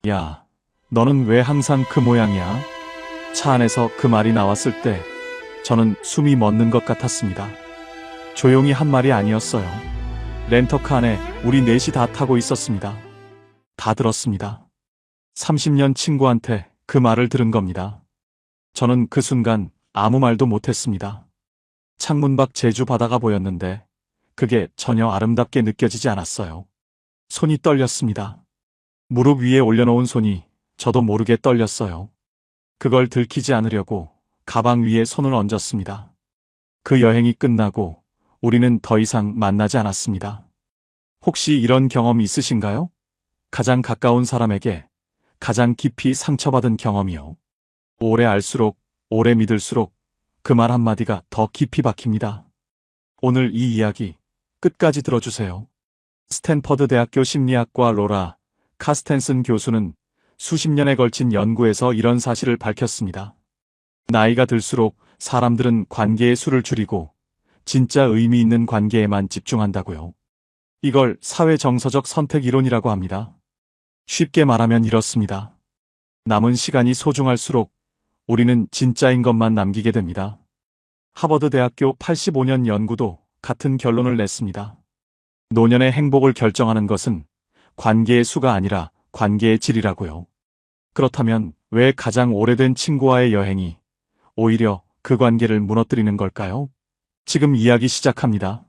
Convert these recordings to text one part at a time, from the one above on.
야, 너는 왜 항상 그 모양이야? 차 안에서 그 말이 나왔을 때 저는 숨이 멎는 것 같았습니다. 조용히 한 말이 아니었어요. 렌터카 안에 우리 넷이 다 타고 있었습니다. 다 들었습니다. 30년 친구한테 그 말을 들은 겁니다. 저는 그 순간 아무 말도 못했습니다. 창문 밖 제주 바다가 보였는데 그게 전혀 아름답게 느껴지지 않았어요. 손이 떨렸습니다. 무릎 위에 올려놓은 손이 저도 모르게 떨렸어요. 그걸 들키지 않으려고 가방 위에 손을 얹었습니다. 그 여행이 끝나고 우리는 더 이상 만나지 않았습니다. 혹시 이런 경험 있으신가요? 가장 가까운 사람에게 가장 깊이 상처받은 경험이요. 오래 알수록, 오래 믿을수록 그 말 한마디가 더 깊이 박힙니다. 오늘 이 이야기 끝까지 들어주세요. 스탠퍼드 대학교 심리학과 로라 카스텐슨 교수는 수십 년에 걸친 연구에서 이런 사실을 밝혔습니다. 나이가 들수록 사람들은 관계의 수를 줄이고 진짜 의미 있는 관계에만 집중한다고요. 이걸 사회정서적 선택 이론이라고 합니다. 쉽게 말하면 이렇습니다. 남은 시간이 소중할수록 우리는 진짜인 것만 남기게 됩니다. 하버드 대학교 85년 연구도 같은 결론을 냈습니다. 노년의 행복을 결정하는 것은 관계의 수가 아니라 관계의 질이라고요. 그렇다면 왜 가장 오래된 친구와의 여행이 오히려 그 관계를 무너뜨리는 걸까요? 지금 이야기 시작합니다.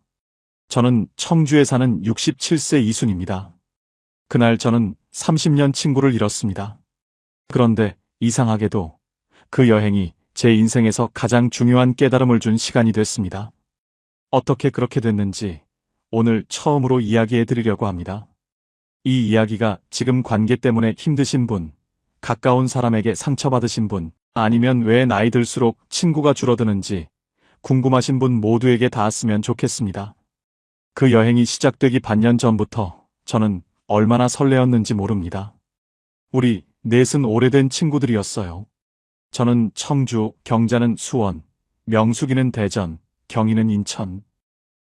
저는 청주에 사는 67세 이순입니다. 그날 저는 30년 친구를 잃었습니다. 그런데 이상하게도 그 여행이 제 인생에서 가장 중요한 깨달음을 준 시간이 됐습니다. 어떻게 그렇게 됐는지 오늘 처음으로 이야기해 드리려고 합니다. 이 이야기가 지금 관계 때문에 힘드신 분, 가까운 사람에게 상처받으신 분, 아니면 왜 나이 들수록 친구가 줄어드는지 궁금하신 분 모두에게 닿았으면 좋겠습니다. 그 여행이 시작되기 반년 전부터 저는 얼마나 설레었는지 모릅니다. 우리 넷은 오래된 친구들이었어요. 저는 청주, 경자는 수원, 명숙이는 대전, 경희는 인천.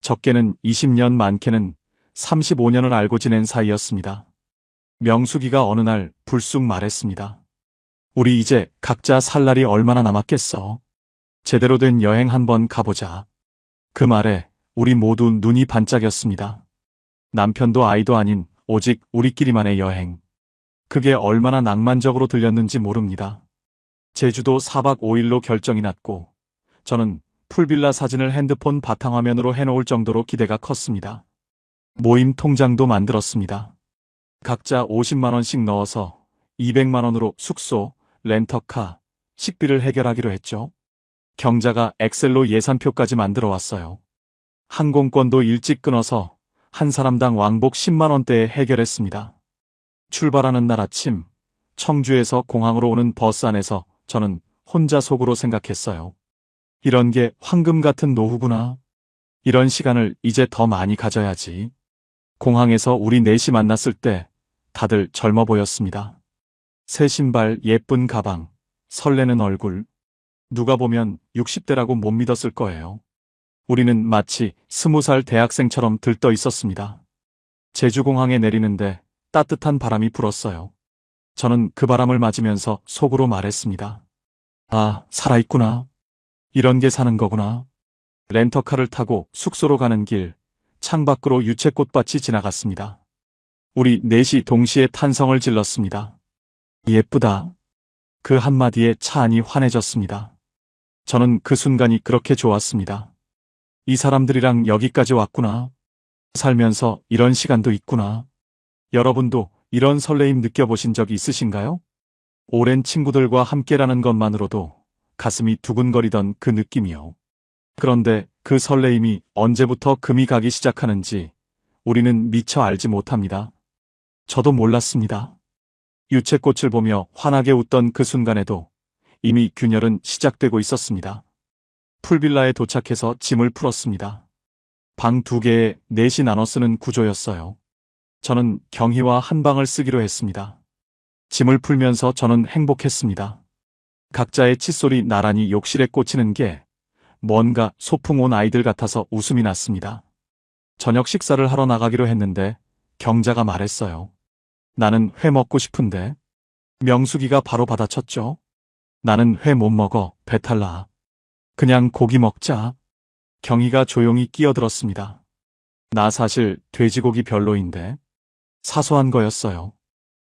적게는 20년, 많게는 35년을 알고 지낸 사이였습니다. 명숙이가 어느 날 불쑥 말했습니다. 우리 이제 각자 살 날이 얼마나 남았겠어. 제대로 된 여행 한번 가보자. 그 말에 우리 모두 눈이 반짝였습니다. 남편도 아이도 아닌 오직 우리끼리만의 여행. 그게 얼마나 낭만적으로 들렸는지 모릅니다. 제주도 4박 5일로 결정이 났고 저는 풀빌라 사진을 핸드폰 바탕화면으로 해놓을 정도로 기대가 컸습니다. 모임 통장도 만들었습니다. 각자 50만 원씩 넣어서 200만 원으로 숙소, 렌터카, 식비를 해결하기로 했죠. 경자가 엑셀로 예산표까지 만들어 왔어요. 항공권도 일찍 끊어서 한 사람당 왕복 10만 원대에 해결했습니다. 출발하는 날 아침, 청주에서 공항으로 오는 버스 안에서 저는 혼자 속으로 생각했어요. 이런 게 황금 같은 노후구나. 이런 시간을 이제 더 많이 가져야지. 공항에서 우리 넷이 만났을 때 다들 젊어 보였습니다. 새 신발, 예쁜 가방, 설레는 얼굴. 누가 보면 60대라고 못 믿었을 거예요. 우리는 마치 20살 대학생처럼 들떠 있었습니다. 제주공항에 내리는데 따뜻한 바람이 불었어요. 저는 그 바람을 맞으면서 속으로 말했습니다. 아, 살아있구나. 이런 게 사는 거구나. 렌터카를 타고 숙소로 가는 길, 창밖으로 유채꽃밭이 지나갔습니다. 우리 넷이 동시에 탄성을 질렀습니다. 예쁘다. 그 한마디에 차 안이 환해졌습니다. 저는 그 순간이 그렇게 좋았습니다. 이 사람들이랑 여기까지 왔구나. 살면서 이런 시간도 있구나. 여러분도 이런 설레임 느껴보신 적 있으신가요? 오랜 친구들과 함께라는 것만으로도 가슴이 두근거리던 그 느낌이요. 그런데 그 설레임이 언제부터 금이 가기 시작하는지 우리는 미처 알지 못합니다. 저도 몰랐습니다. 유채꽃을 보며 환하게 웃던 그 순간에도 이미 균열은 시작되고 있었습니다. 풀빌라에 도착해서 짐을 풀었습니다. 방 2개에 넷이 나눠 쓰는 구조였어요. 저는 경희와 한 방을 쓰기로 했습니다. 짐을 풀면서 저는 행복했습니다. 각자의 칫솔이 나란히 욕실에 꽂히는 게 뭔가 소풍 온 아이들 같아서 웃음이 났습니다. 저녁 식사를 하러 나가기로 했는데 경자가 말했어요. 나는 회 먹고 싶은데. 명숙이가 바로 받아쳤죠. 나는 회 못 먹어, 배탈 나. 그냥 고기 먹자. 경희가 조용히 끼어들었습니다. 나 사실 돼지고기 별로인데. 사소한 거였어요.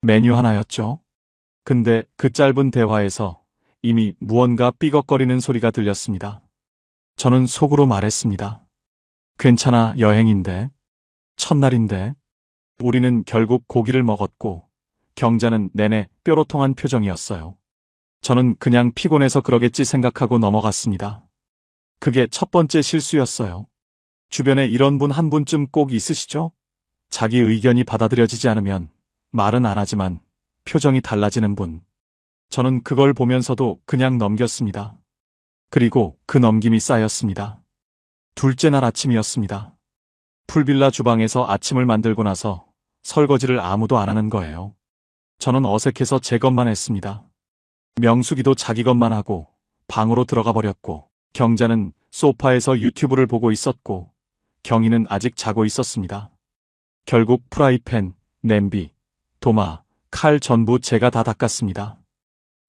메뉴 하나였죠. 근데 그 짧은 대화에서 이미 무언가 삐걱거리는 소리가 들렸습니다. 저는 속으로 말했습니다. 괜찮아, 여행인데. 첫날인데. 우리는 결국 고기를 먹었고 경자는 내내 뾰로통한 표정이었어요. 저는 그냥 피곤해서 그러겠지 생각하고 넘어갔습니다. 그게 첫 번째 실수였어요. 주변에 이런 분 한 분쯤 꼭 있으시죠? 자기 의견이 받아들여지지 않으면 말은 안 하지만 표정이 달라지는 분. 저는 그걸 보면서도 그냥 넘겼습니다. 그리고 그 넘김이 쌓였습니다. 둘째 날 아침이었습니다. 풀빌라 주방에서 아침을 만들고 나서 설거지를 아무도 안 하는 거예요. 저는 어색해서 제 것만 했습니다. 명숙이도 자기 것만 하고 방으로 들어가 버렸고 경자는 소파에서 유튜브를 보고 있었고 경희는 아직 자고 있었습니다. 결국 프라이팬, 냄비, 도마, 칼 전부 제가 다 닦았습니다.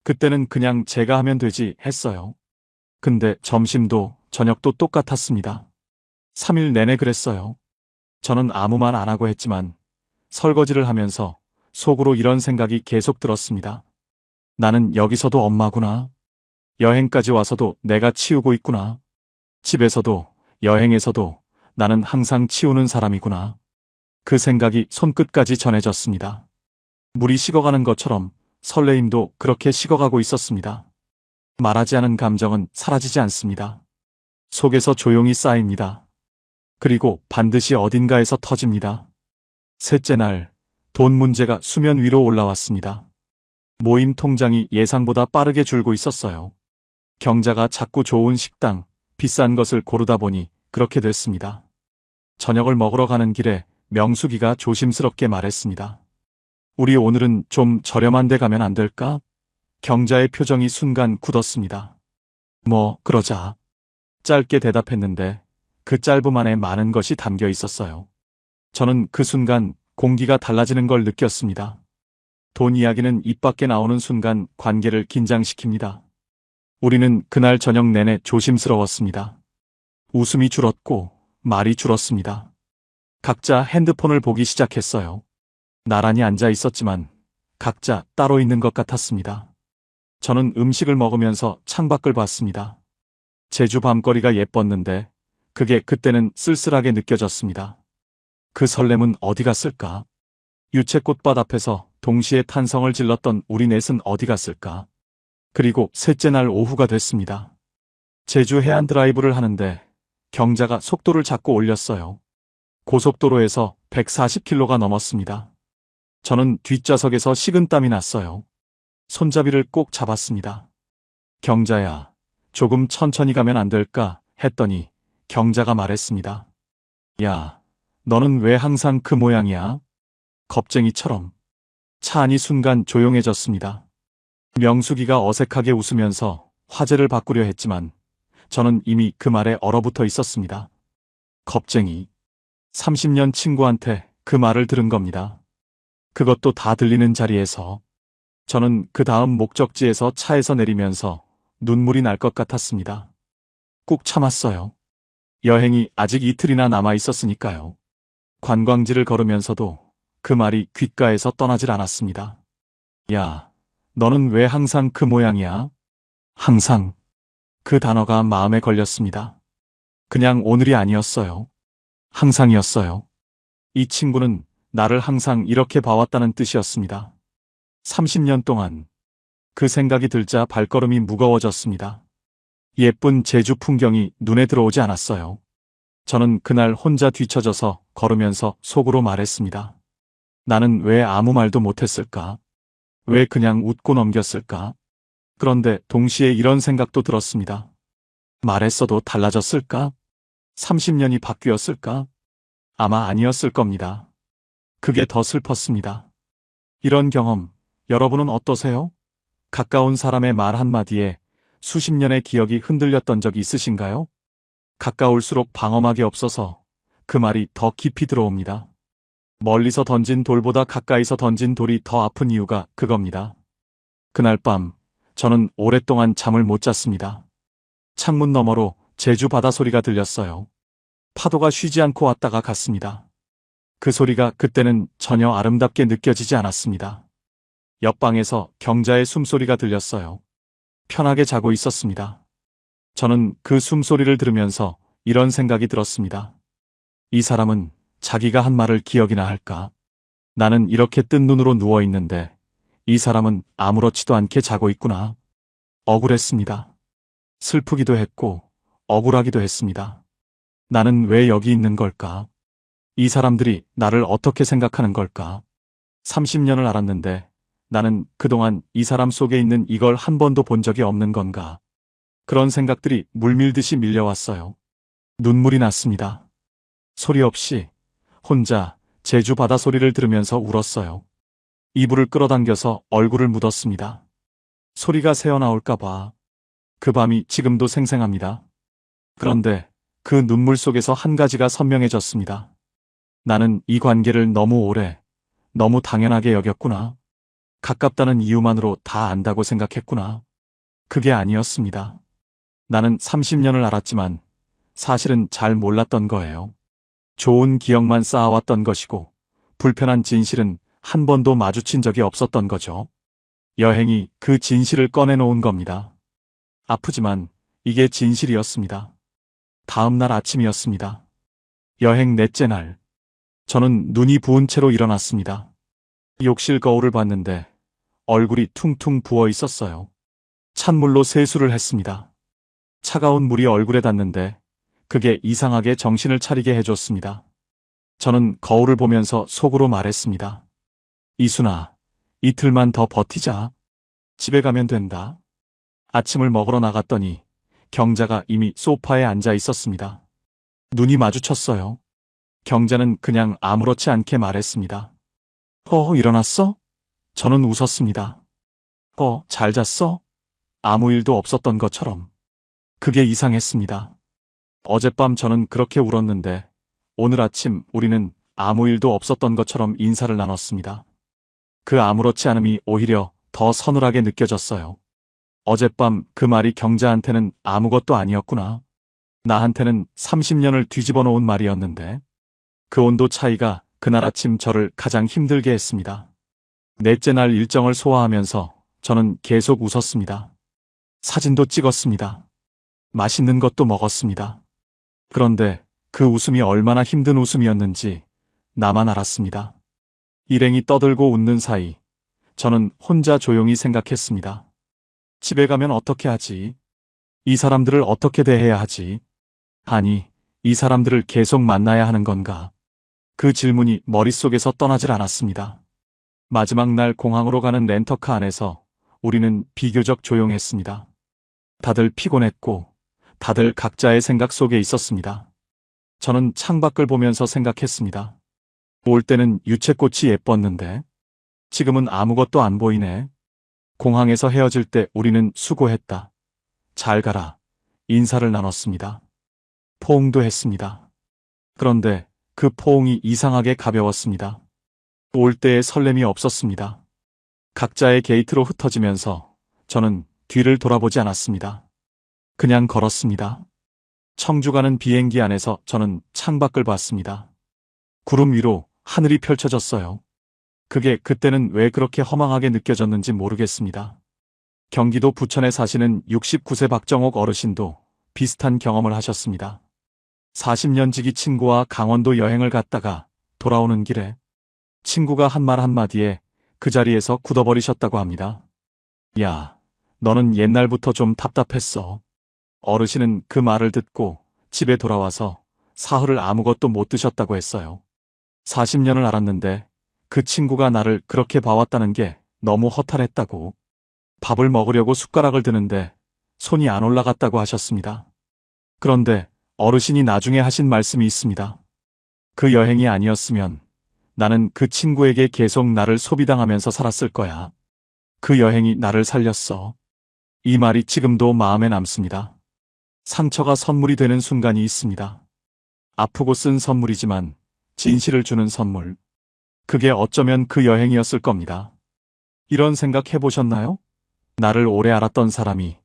그때는 그냥 제가 하면 되지 했어요. 근데 점심도 저녁도 똑같았습니다. 3일 내내 그랬어요. 저는 아무 말 안 하고 했지만 설거지를 하면서 속으로 이런 생각이 계속 들었습니다. 나는 여기서도 엄마구나. 여행까지 와서도 내가 치우고 있구나. 집에서도 여행에서도 나는 항상 치우는 사람이구나. 그 생각이 손끝까지 전해졌습니다. 물이 식어가는 것처럼 설레임도 그렇게 식어가고 있었습니다. 말하지 않은 감정은 사라지지 않습니다. 속에서 조용히 쌓입니다. 그리고 반드시 어딘가에서 터집니다. 셋째 날, 돈 문제가 수면 위로 올라왔습니다. 모임 통장이 예상보다 빠르게 줄고 있었어요. 경자가 자꾸 좋은 식당, 비싼 것을 고르다 보니 그렇게 됐습니다. 저녁을 먹으러 가는 길에 명숙이가 조심스럽게 말했습니다. 우리 오늘은 좀 저렴한 데 가면 안 될까? 경자의 표정이 순간 굳었습니다. 뭐, 그러자. 짧게 대답했는데 그 짧음 안에 많은 것이 담겨 있었어요. 저는 그 순간 공기가 달라지는 걸 느꼈습니다. 돈 이야기는 입 밖에 나오는 순간 관계를 긴장시킵니다. 우리는 그날 저녁 내내 조심스러웠습니다. 웃음이 줄었고 말이 줄었습니다. 각자 핸드폰을 보기 시작했어요. 나란히 앉아 있었지만 각자 따로 있는 것 같았습니다. 저는 음식을 먹으면서 창밖을 봤습니다. 제주 밤거리가 예뻤는데 그게 그때는 쓸쓸하게 느껴졌습니다. 그 설렘은 어디 갔을까? 유채꽃밭 앞에서 동시에 탄성을 질렀던 우리 넷은 어디 갔을까? 그리고 셋째 날 오후가 됐습니다. 제주 해안 드라이브를 하는데 경자가 속도를 자꾸 올렸어요. 고속도로에서 140km가 넘었습니다. 저는 뒷좌석에서 식은땀이 났어요. 손잡이를 꼭 잡았습니다. 경자야, 조금 천천히 가면 안 될까? 했더니 경자가 말했습니다. 야, 너는 왜 항상 그 모양이야? 겁쟁이처럼. 차 안이 순간 조용해졌습니다. 명숙이가 어색하게 웃으면서 화제를 바꾸려 했지만 저는 이미 그 말에 얼어붙어 있었습니다. 겁쟁이. 30년 친구한테 그 말을 들은 겁니다. 그것도 다 들리는 자리에서. 저는 그 다음 목적지에서 차에서 내리면서 눈물이 날 것 같았습니다. 꾹 참았어요. 여행이 아직 이틀이나 남아 있었으니까요. 관광지를 걸으면서도 그 말이 귓가에서 떠나질 않았습니다. 야, 너는 왜 항상 그 모양이야? 항상. 그 단어가 마음에 걸렸습니다. 그냥 오늘이 아니었어요. 항상이었어요. 이 친구는 나를 항상 이렇게 봐왔다는 뜻이었습니다. 30년 동안. 그 생각이 들자 발걸음이 무거워졌습니다. 예쁜 제주 풍경이 눈에 들어오지 않았어요. 저는 그날 혼자 뒤처져서 걸으면서 속으로 말했습니다. 나는 왜 아무 말도 못했을까? 왜 그냥 웃고 넘겼을까? 그런데 동시에 이런 생각도 들었습니다. 말했어도 달라졌을까? 30년이 바뀌었을까? 아마 아니었을 겁니다. 그게 더 슬펐습니다. 이런 경험, 여러분은 어떠세요? 가까운 사람의 말 한마디에 수십 년의 기억이 흔들렸던 적이 있으신가요? 가까울수록 방어막이 없어서 그 말이 더 깊이 들어옵니다. 멀리서 던진 돌보다 가까이서 던진 돌이 더 아픈 이유가 그겁니다. 그날 밤 저는 오랫동안 잠을 못 잤습니다. 창문 너머로 제주 바다 소리가 들렸어요. 파도가 쉬지 않고 왔다가 갔습니다. 그 소리가 그때는 전혀 아름답게 느껴지지 않았습니다. 옆방에서 경자의 숨소리가 들렸어요. 편하게 자고 있었습니다. 저는 그 숨소리를 들으면서 이런 생각이 들었습니다. 이 사람은 자기가 한 말을 기억이나 할까? 나는 이렇게 뜬 눈으로 누워 있는데 이 사람은 아무렇지도 않게 자고 있구나. 억울했습니다. 슬프기도 했고 억울하기도 했습니다. 나는 왜 여기 있는 걸까? 이 사람들이 나를 어떻게 생각하는 걸까? 30년을 알았는데 나는 그동안 이 사람 속에 있는 이걸 한 번도 본 적이 없는 건가? 그런 생각들이 물밀듯이 밀려왔어요. 눈물이 났습니다. 소리 없이 혼자 제주 바다 소리를 들으면서 울었어요. 이불을 끌어당겨서 얼굴을 묻었습니다. 소리가 새어나올까봐. 그 밤이 지금도 생생합니다. 그런데 그 눈물 속에서 한 가지가 선명해졌습니다. 나는 이 관계를 너무 오래, 너무 당연하게 여겼구나. 가깝다는 이유만으로 다 안다고 생각했구나. 그게 아니었습니다. 나는 30년을 알았지만 사실은 잘 몰랐던 거예요. 좋은 기억만 쌓아왔던 것이고 불편한 진실은 한 번도 마주친 적이 없었던 거죠. 여행이 그 진실을 꺼내놓은 겁니다. 아프지만 이게 진실이었습니다. 다음 날 아침이었습니다. 여행 넷째 날. 저는 눈이 부은 채로 일어났습니다. 욕실 거울을 봤는데 얼굴이 퉁퉁 부어 있었어요. 찬물로 세수를 했습니다. 차가운 물이 얼굴에 닿는데 그게 이상하게 정신을 차리게 해줬습니다. 저는 거울을 보면서 속으로 말했습니다. 이순아, 이틀만 더 버티자. 집에 가면 된다. 아침을 먹으러 나갔더니 경자가 이미 소파에 앉아 있었습니다. 눈이 마주쳤어요. 경자는 그냥 아무렇지 않게 말했습니다. 일어났어? 저는 웃었습니다. 잘 잤어? 아무 일도 없었던 것처럼. 그게 이상했습니다. 어젯밤 저는 그렇게 울었는데 오늘 아침 우리는 아무 일도 없었던 것처럼 인사를 나눴습니다. 그 아무렇지 않음이 오히려 더 서늘하게 느껴졌어요. 어젯밤 그 말이 경자한테는 아무것도 아니었구나. 나한테는 30년을 뒤집어 놓은 말이었는데 그 온도 차이가 그날 아침 저를 가장 힘들게 했습니다. 넷째 날 일정을 소화하면서 저는 계속 웃었습니다. 사진도 찍었습니다. 맛있는 것도 먹었습니다. 그런데 그 웃음이 얼마나 힘든 웃음이었는지 나만 알았습니다. 일행이 떠들고 웃는 사이 저는 혼자 조용히 생각했습니다. 집에 가면 어떻게 하지? 이 사람들을 어떻게 대해야 하지? 아니, 이 사람들을 계속 만나야 하는 건가? 그 질문이 머릿속에서 떠나질 않았습니다. 마지막 날 공항으로 가는 렌터카 안에서 우리는 비교적 조용했습니다. 다들 피곤했고 다들 각자의 생각 속에 있었습니다. 저는 창밖을 보면서 생각했습니다. 올 때는 유채꽃이 예뻤는데 지금은 아무것도 안 보이네. 공항에서 헤어질 때 우리는 수고했다. 잘 가라. 인사를 나눴습니다. 포옹도 했습니다. 그런데 그 포옹이 이상하게 가벼웠습니다. 올 때의 설렘이 없었습니다. 각자의 게이트로 흩어지면서 저는 뒤를 돌아보지 않았습니다. 그냥 걸었습니다. 청주 가는 비행기 안에서 저는 창밖을 봤습니다. 구름 위로 하늘이 펼쳐졌어요. 그게 그때는 왜 그렇게 허망하게 느껴졌는지 모르겠습니다. 경기도 부천에 사시는 69세 박정옥 어르신도 비슷한 경험을 하셨습니다. 40년 지기 친구와 강원도 여행을 갔다가 돌아오는 길에 친구가 한 말 한마디에 그 자리에서 굳어버리셨다고 합니다. 야, 너는 옛날부터 좀 답답했어. 어르신은 그 말을 듣고 집에 돌아와서 사흘을 아무것도 못 드셨다고 했어요. 40년을 알았는데 그 친구가 나를 그렇게 봐왔다는 게 너무 허탈했다고. 밥을 먹으려고 숟가락을 드는데 손이 안 올라갔다고 하셨습니다. 그런데 어르신이 나중에 하신 말씀이 있습니다. 그 여행이 아니었으면 나는 그 친구에게 계속 나를 소비당하면서 살았을 거야. 그 여행이 나를 살렸어. 이 말이 지금도 마음에 남습니다. 상처가 선물이 되는 순간이 있습니다. 아프고 쓴 선물이지만 진실을 주는 선물. 그게 어쩌면 그 여행이었을 겁니다. 이런 생각 해보셨나요? 나를 오래 알았던 사람이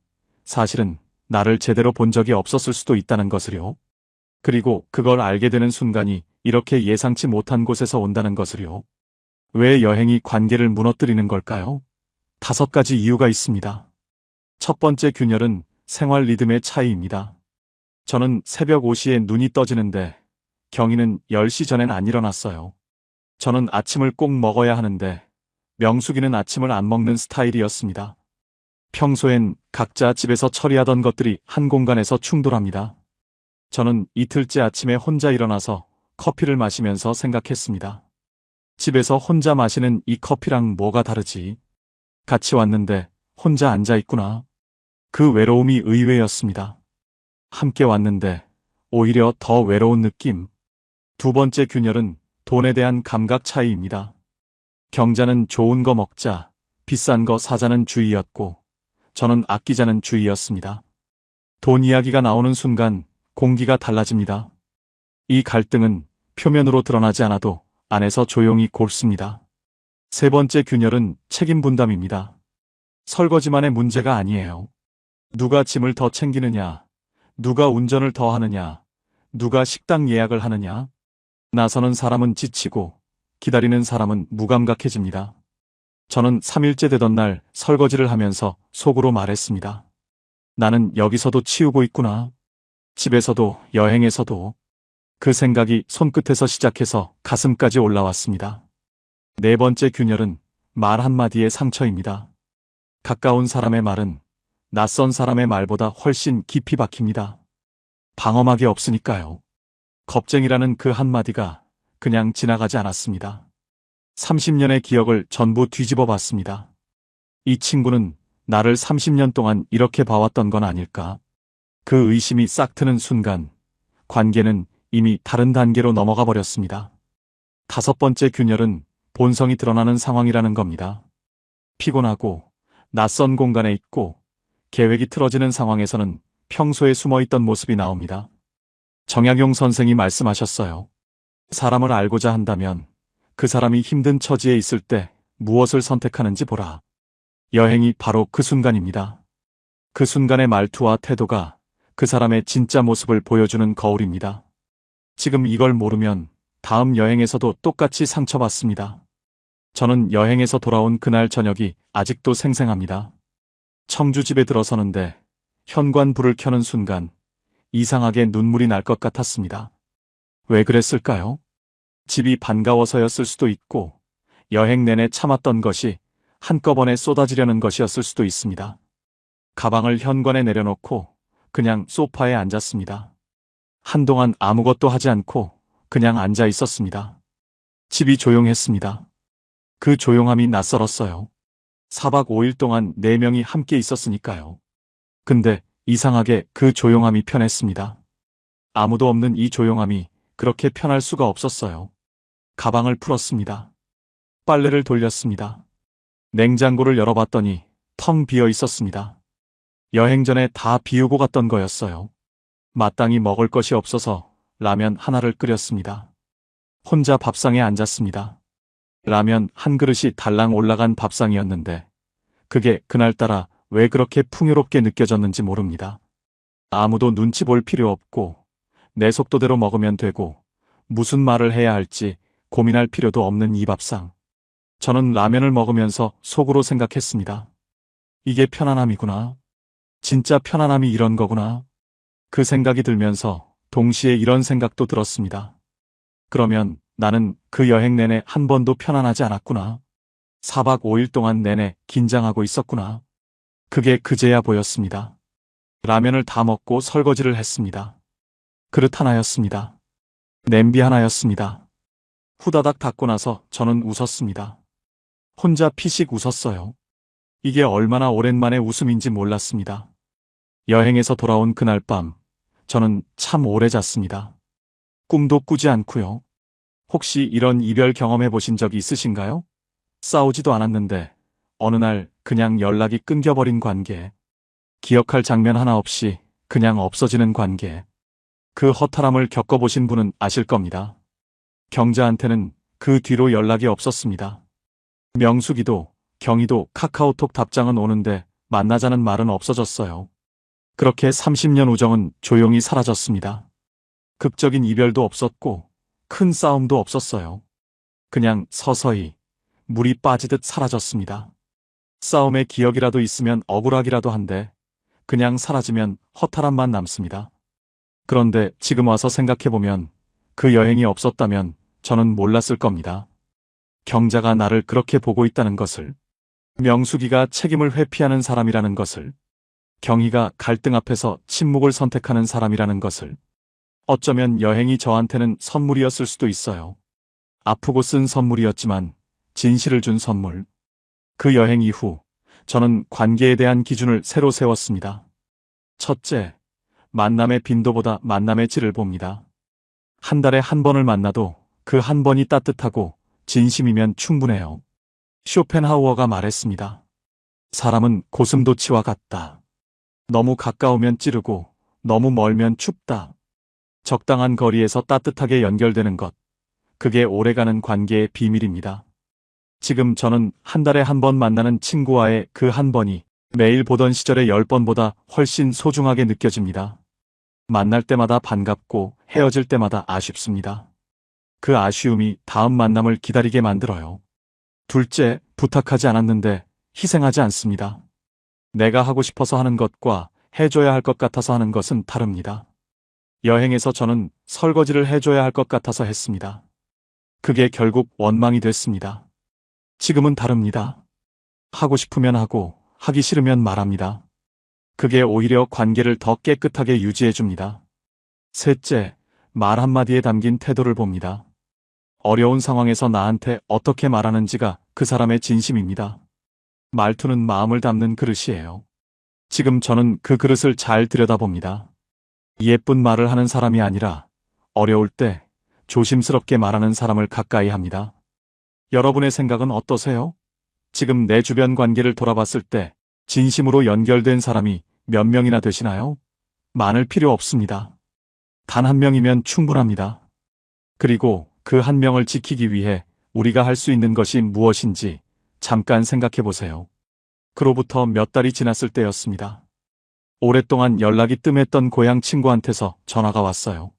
사실은 나를 제대로 본 적이 없었을 수도 있다는 것을요. 그리고 그걸 알게 되는 순간이 이렇게 예상치 못한 곳에서 온다는 것을요. 왜 여행이 관계를 무너뜨리는 걸까요? 5가지 이유가 있습니다. 첫 번째 균열은 생활 리듬의 차이입니다. 저는 새벽 5시에 눈이 떠지는데 경희는 10시 전엔 안 일어났어요. 저는 아침을 꼭 먹어야 하는데 명숙이는 아침을 안 먹는 스타일이었습니다. 평소엔 각자 집에서 처리하던 것들이 한 공간에서 충돌합니다. 저는 이틀째 아침에 혼자 일어나서 커피를 마시면서 생각했습니다. 집에서 혼자 마시는 이 커피랑 뭐가 다르지? 같이 왔는데 혼자 앉아 있구나. 그 외로움이 의외였습니다. 함께 왔는데 오히려 더 외로운 느낌. 두 번째 균열은 돈에 대한 감각 차이입니다. 경자는 좋은 거 먹자, 비싼 거 사자는 주의였고 저는 아끼자는 주의였습니다. 돈 이야기가 나오는 순간 공기가 달라집니다. 이 갈등은 표면으로 드러나지 않아도 안에서 조용히 곪습니다. 세 번째 균열은 책임 분담입니다. 설거지만의 문제가 아니에요. 누가 짐을 더 챙기느냐, 누가 운전을 더 하느냐, 누가 식당 예약을 하느냐. 나서는 사람은 지치고 기다리는 사람은 무감각해집니다. 저는 3일째 되던 날 설거지를 하면서 속으로 말했습니다. 나는 여기서도 치우고 있구나. 집에서도 여행에서도. 그 생각이 손끝에서 시작해서 가슴까지 올라왔습니다. 네 번째 균열은 말 한마디의 상처입니다. 가까운 사람의 말은 낯선 사람의 말보다 훨씬 깊이 박힙니다. 방어막이 없으니까요. 겁쟁이라는 그 한마디가 그냥 지나가지 않았습니다. 30년의 기억을 전부 뒤집어 봤습니다. 이 친구는 나를 30년 동안 이렇게 봐왔던 건 아닐까? 그 의심이 싹 트는 순간 관계는 이미 다른 단계로 넘어가 버렸습니다. 5번째 균열은 본성이 드러나는 상황이라는 겁니다. 피곤하고 낯선 공간에 있고 계획이 틀어지는 상황에서는 평소에 숨어있던 모습이 나옵니다. 정약용 선생이 말씀하셨어요. 사람을 알고자 한다면 그 사람이 힘든 처지에 있을 때 무엇을 선택하는지 보라. 여행이 바로 그 순간입니다. 그 순간의 말투와 태도가 그 사람의 진짜 모습을 보여주는 거울입니다. 지금 이걸 모르면 다음 여행에서도 똑같이 상처받습니다. 저는 여행에서 돌아온 그날 저녁이 아직도 생생합니다. 청주집에 들어서는데 현관 불을 켜는 순간 이상하게 눈물이 날 것 같았습니다. 왜 그랬을까요? 집이 반가워서였을 수도 있고 여행 내내 참았던 것이 한꺼번에 쏟아지려는 것이었을 수도 있습니다. 가방을 현관에 내려놓고 그냥 소파에 앉았습니다. 한동안 아무것도 하지 않고 그냥 앉아 있었습니다. 집이 조용했습니다. 그 조용함이 낯설었어요. 4박 5일 동안 4명이 함께 있었으니까요. 근데 이상하게 그 조용함이 편했습니다. 아무도 없는 이 조용함이 그렇게 편할 수가 없었어요. 가방을 풀었습니다. 빨래를 돌렸습니다. 냉장고를 열어봤더니 텅 비어 있었습니다. 여행 전에 다 비우고 갔던 거였어요. 마땅히 먹을 것이 없어서 라면 하나를 끓였습니다. 혼자 밥상에 앉았습니다. 라면 한 그릇이 달랑 올라간 밥상이었는데 그게 그날따라 왜 그렇게 풍요롭게 느껴졌는지 모릅니다. 아무도 눈치 볼 필요 없고 내 속도대로 먹으면 되고 무슨 말을 해야 할지 고민할 필요도 없는 이 밥상. 저는 라면을 먹으면서 속으로 생각했습니다. 이게 편안함이구나. 진짜 편안함이 이런 거구나. 그 생각이 들면서 동시에 이런 생각도 들었습니다. 그러면 나는 그 여행 내내 한 번도 편안하지 않았구나. 4박 5일 동안 내내 긴장하고 있었구나. 그게 그제야 보였습니다. 라면을 다 먹고 설거지를 했습니다. 그릇 하나였습니다. 냄비 하나였습니다. 후다닥 닦고 나서 저는 웃었습니다. 혼자 피식 웃었어요. 이게 얼마나 오랜만에 웃음인지 몰랐습니다. 여행에서 돌아온 그날 밤, 저는 참 오래 잤습니다. 꿈도 꾸지 않고요. 혹시 이런 이별 경험해 보신 적이 있으신가요? 싸우지도 않았는데 어느 날 그냥 연락이 끊겨버린 관계. 기억할 장면 하나 없이 그냥 없어지는 관계. 그 허탈함을 겪어보신 분은 아실 겁니다. 경자한테는 그 뒤로 연락이 없었습니다. 명숙이도 경희도 카카오톡 답장은 오는데 만나자는 말은 없어졌어요. 그렇게 30년 우정은 조용히 사라졌습니다. 극적인 이별도 없었고 큰 싸움도 없었어요. 그냥 서서히 물이 빠지듯 사라졌습니다. 싸움의 기억이라도 있으면 억울하기라도 한데 그냥 사라지면 허탈함만 남습니다. 그런데 지금 와서 생각해보면 그 여행이 없었다면 저는 몰랐을 겁니다. 경자가 나를 그렇게 보고 있다는 것을, 명숙이가 책임을 회피하는 사람이라는 것을, 경희가 갈등 앞에서 침묵을 선택하는 사람이라는 것을. 어쩌면 여행이 저한테는 선물이었을 수도 있어요. 아프고 쓴 선물이었지만 진실을 준 선물. 그 여행 이후 저는 관계에 대한 기준을 새로 세웠습니다. 첫째, 만남의 빈도보다 만남의 질을 봅니다. 한 달에 한 번을 만나도 그 한 번이 따뜻하고 진심이면 충분해요. 쇼펜하우어가 말했습니다. 사람은 고슴도치와 같다. 너무 가까우면 찌르고 너무 멀면 춥다. 적당한 거리에서 따뜻하게 연결되는 것. 그게 오래가는 관계의 비밀입니다. 지금 저는 한 달에 한 번 만나는 친구와의 그 한 번이 매일 보던 시절의 10번보다 훨씬 소중하게 느껴집니다. 만날 때마다 반갑고 헤어질 때마다 아쉽습니다. 그 아쉬움이 다음 만남을 기다리게 만들어요. 둘째, 부탁하지 않았는데 희생하지 않습니다. 내가 하고 싶어서 하는 것과 해줘야 할 것 같아서 하는 것은 다릅니다. 여행에서 저는 설거지를 해줘야 할 것 같아서 했습니다. 그게 결국 원망이 됐습니다. 지금은 다릅니다. 하고 싶으면 하고 하기 싫으면 말합니다. 그게 오히려 관계를 더 깨끗하게 유지해줍니다. 셋째, 말 한마디에 담긴 태도를 봅니다. 어려운 상황에서 나한테 어떻게 말하는지가 그 사람의 진심입니다. 말투는 마음을 담는 그릇이에요. 지금 저는 그 그릇을 잘 들여다봅니다. 예쁜 말을 하는 사람이 아니라 어려울 때 조심스럽게 말하는 사람을 가까이 합니다. 여러분의 생각은 어떠세요? 지금 내 주변 관계를 돌아봤을 때 진심으로 연결된 사람이 몇 명이나 되시나요? 많을 필요 없습니다. 단 한 명이면 충분합니다. 그리고 그 한 명을 지키기 위해 우리가 할 수 있는 것이 무엇인지 잠깐 생각해 보세요. 그로부터 몇 달이 지났을 때였습니다. 오랫동안 연락이 뜸했던 고향 친구한테서 전화가 왔어요.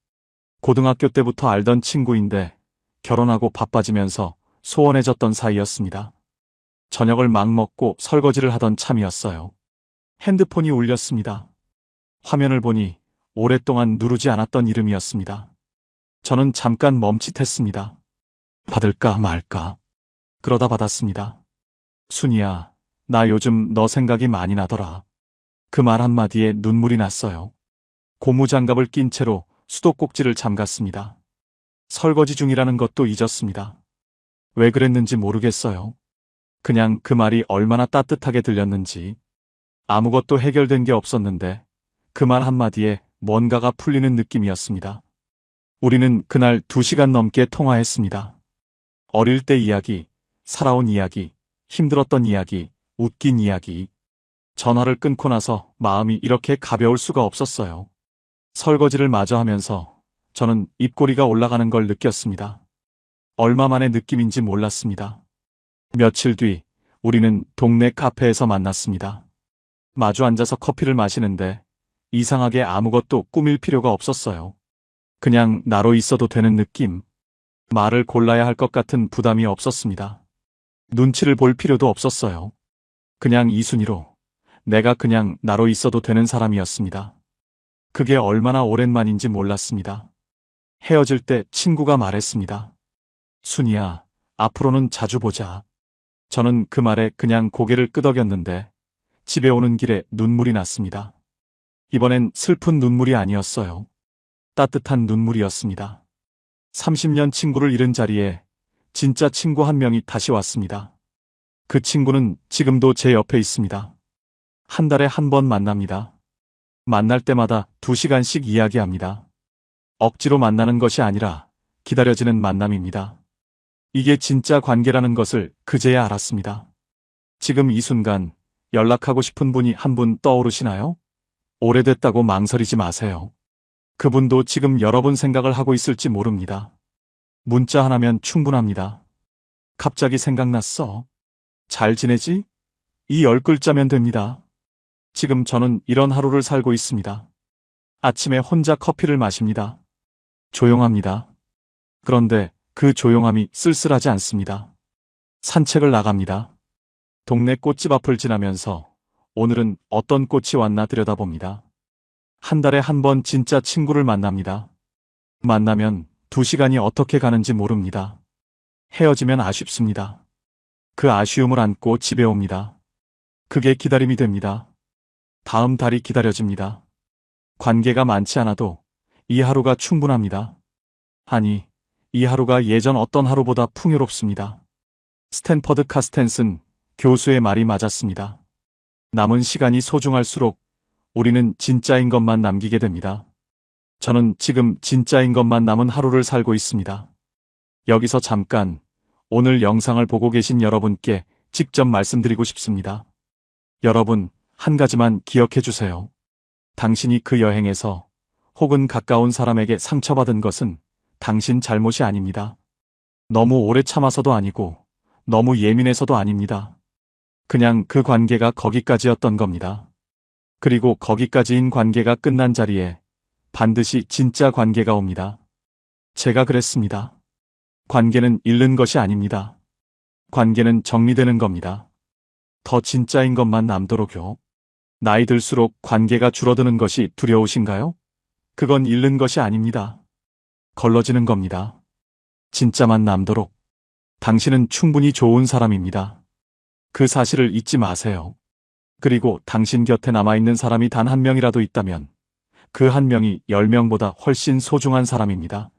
고등학교 때부터 알던 친구인데 결혼하고 바빠지면서 소원해졌던 사이였습니다. 저녁을 막 먹고 설거지를 하던 참이었어요. 핸드폰이 울렸습니다. 화면을 보니 오랫동안 누르지 않았던 이름이었습니다. 저는 잠깐 멈칫했습니다. 받을까 말까. 그러다 받았습니다. 순이야, 나 요즘 너 생각이 많이 나더라. 그 말 한마디에 눈물이 났어요. 고무장갑을 낀 채로 수도꼭지를 잠갔습니다. 설거지 중이라는 것도 잊었습니다. 왜 그랬는지 모르겠어요. 그냥 그 말이 얼마나 따뜻하게 들렸는지. 아무것도 해결된 게 없었는데 그 말 한마디에 뭔가가 풀리는 느낌이었습니다. 우리는 그날 2시간 넘게 통화했습니다. 어릴 때 이야기, 살아온 이야기, 힘들었던 이야기, 웃긴 이야기. 전화를 끊고 나서 마음이 이렇게 가벼울 수가 없었어요. 설거지를 마저 하면서 저는 입꼬리가 올라가는 걸 느꼈습니다. 얼마 만의 느낌인지 몰랐습니다. 며칠 뒤 우리는 동네 카페에서 만났습니다. 마주 앉아서 커피를 마시는데 이상하게 아무것도 꾸밀 필요가 없었어요. 그냥 나로 있어도 되는 느낌. 말을 골라야 할 것 같은 부담이 없었습니다. 눈치를 볼 필요도 없었어요. 그냥 이순이로 내가 그냥 나로 있어도 되는 사람이었습니다. 그게 얼마나 오랜만인지 몰랐습니다. 헤어질 때 친구가 말했습니다. 순이야, 앞으로는 자주 보자. 저는 그 말에 그냥 고개를 끄덕였는데 집에 오는 길에 눈물이 났습니다. 이번엔 슬픈 눈물이 아니었어요. 따뜻한 눈물이었습니다. 30년 친구를 잃은 자리에 진짜 친구 한 명이 다시 왔습니다. 그 친구는 지금도 제 옆에 있습니다. 한 달에 한 번 만납니다. 만날 때마다 2시간씩 이야기합니다. 억지로 만나는 것이 아니라 기다려지는 만남입니다. 이게 진짜 관계라는 것을 그제야 알았습니다. 지금 이 순간 연락하고 싶은 분이 한 분 떠오르시나요? 오래됐다고 망설이지 마세요. 그분도 지금 여러분 생각을 하고 있을지 모릅니다. 문자 하나면 충분합니다. 갑자기 생각났어. 잘 지내지? 이 10글자면 됩니다. 지금 저는 이런 하루를 살고 있습니다. 아침에 혼자 커피를 마십니다. 조용합니다. 그런데 그 조용함이 쓸쓸하지 않습니다. 산책을 나갑니다. 동네 꽃집 앞을 지나면서 오늘은 어떤 꽃이 왔나 들여다봅니다. 한 달에 한 번 진짜 친구를 만납니다. 만나면 2시간이 어떻게 가는지 모릅니다. 헤어지면 아쉽습니다. 그 아쉬움을 안고 집에 옵니다. 그게 기다림이 됩니다. 다음 달이 기다려집니다. 관계가 많지 않아도 이 하루가 충분합니다. 아니, 이 하루가 예전 어떤 하루보다 풍요롭습니다. 스탠퍼드 카스텐슨 교수의 말이 맞았습니다. 남은 시간이 소중할수록 우리는 진짜인 것만 남기게 됩니다. 저는 지금 진짜인 것만 남은 하루를 살고 있습니다. 여기서 잠깐 오늘 영상을 보고 계신 여러분께 직접 말씀드리고 싶습니다. 여러분, 한 가지만 기억해 주세요. 당신이 그 여행에서 혹은 가까운 사람에게 상처받은 것은 당신 잘못이 아닙니다. 너무 오래 참아서도 아니고 너무 예민해서도 아닙니다. 그냥 그 관계가 거기까지였던 겁니다. 그리고 거기까지인 관계가 끝난 자리에 반드시 진짜 관계가 옵니다. 제가 그랬습니다. 관계는 잃는 것이 아닙니다. 관계는 정리되는 겁니다. 더 진짜인 것만 남도록요. 나이 들수록 관계가 줄어드는 것이 두려우신가요? 그건 잃는 것이 아닙니다. 걸러지는 겁니다. 진짜만 남도록. 당신은 충분히 좋은 사람입니다. 그 사실을 잊지 마세요. 그리고 당신 곁에 남아있는 사람이 단 한 명이라도 있다면 그 한 명이 10명보다 훨씬 소중한 사람입니다.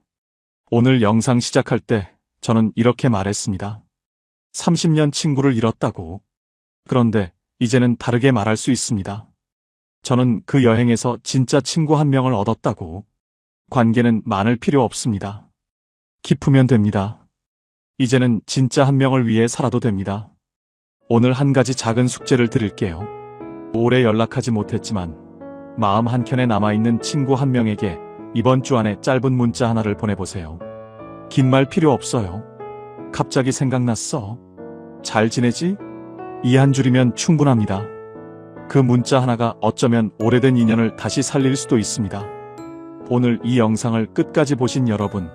오늘 영상 시작할 때 저는 이렇게 말했습니다. 30년 친구를 잃었다고. 그런데 이제는 다르게 말할 수 있습니다. 저는 그 여행에서 진짜 친구 한 명을 얻었다고. 관계는 많을 필요 없습니다. 깊으면 됩니다. 이제는 진짜 한 명을 위해 살아도 됩니다. 오늘 한 가지 작은 숙제를 드릴게요. 오래 연락하지 못했지만 마음 한켠에 남아있는 친구 한 명에게 이번 주 안에 짧은 문자 하나를 보내보세요. 긴 말 필요 없어요. 갑자기 생각났어. 잘 지내지? 이 한 줄이면 충분합니다. 그 문자 하나가 어쩌면 오래된 인연을 다시 살릴 수도 있습니다. 오늘 이 영상을 끝까지 보신 여러분,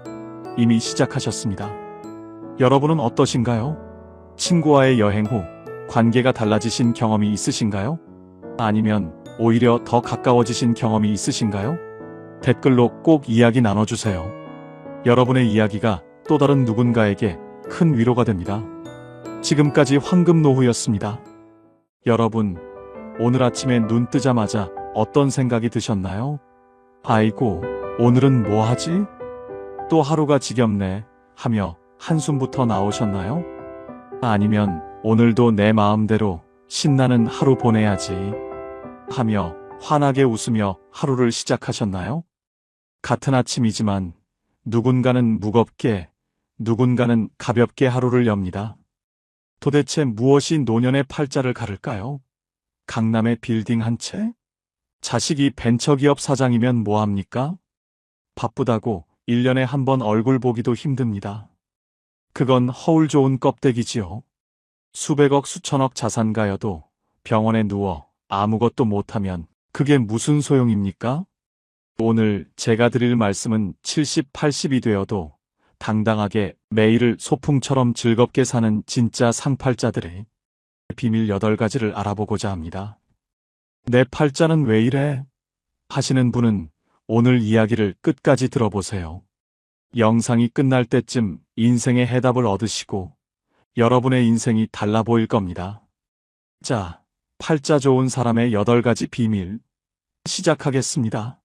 이미 시작하셨습니다. 여러분은 어떠신가요? 친구와의 여행 후 관계가 달라지신 경험이 있으신가요? 아니면 오히려 더 가까워지신 경험이 있으신가요? 댓글로 꼭 이야기 나눠주세요. 여러분의 이야기가 또 다른 누군가에게 큰 위로가 됩니다. 지금까지 황금노후였습니다. 여러분, 오늘 아침에 눈 뜨자마자 어떤 생각이 드셨나요? 아이고, 오늘은 뭐 하지? 또 하루가 지겹네 하며 한숨부터 나오셨나요? 아니면 오늘도 내 마음대로 신나는 하루 보내야지 하며 환하게 웃으며 하루를 시작하셨나요? 같은 아침이지만 누군가는 무겁게, 누군가는 가볍게 하루를 엽니다. 도대체 무엇이 노년의 팔자를 가를까요? 강남의 빌딩 한 채? 자식이 벤처기업 사장이면 뭐합니까? 바쁘다고 1년에 한 번 얼굴 보기도 힘듭니다. 그건 허울 좋은 껍데기지요. 수백억 수천억 자산가여도 병원에 누워 아무것도 못하면 그게 무슨 소용입니까? 오늘 제가 드릴 말씀은 70, 80이 되어도 당당하게 매일을 소풍처럼 즐겁게 사는 진짜 상팔자들의 비밀 8가지를 알아보고자 합니다. 내 팔자는 왜 이래? 하시는 분은 오늘 이야기를 끝까지 들어보세요. 영상이 끝날 때쯤 인생의 해답을 얻으시고 여러분의 인생이 달라 보일 겁니다. 자, 팔자 좋은 사람의 8가지 비밀 시작하겠습니다.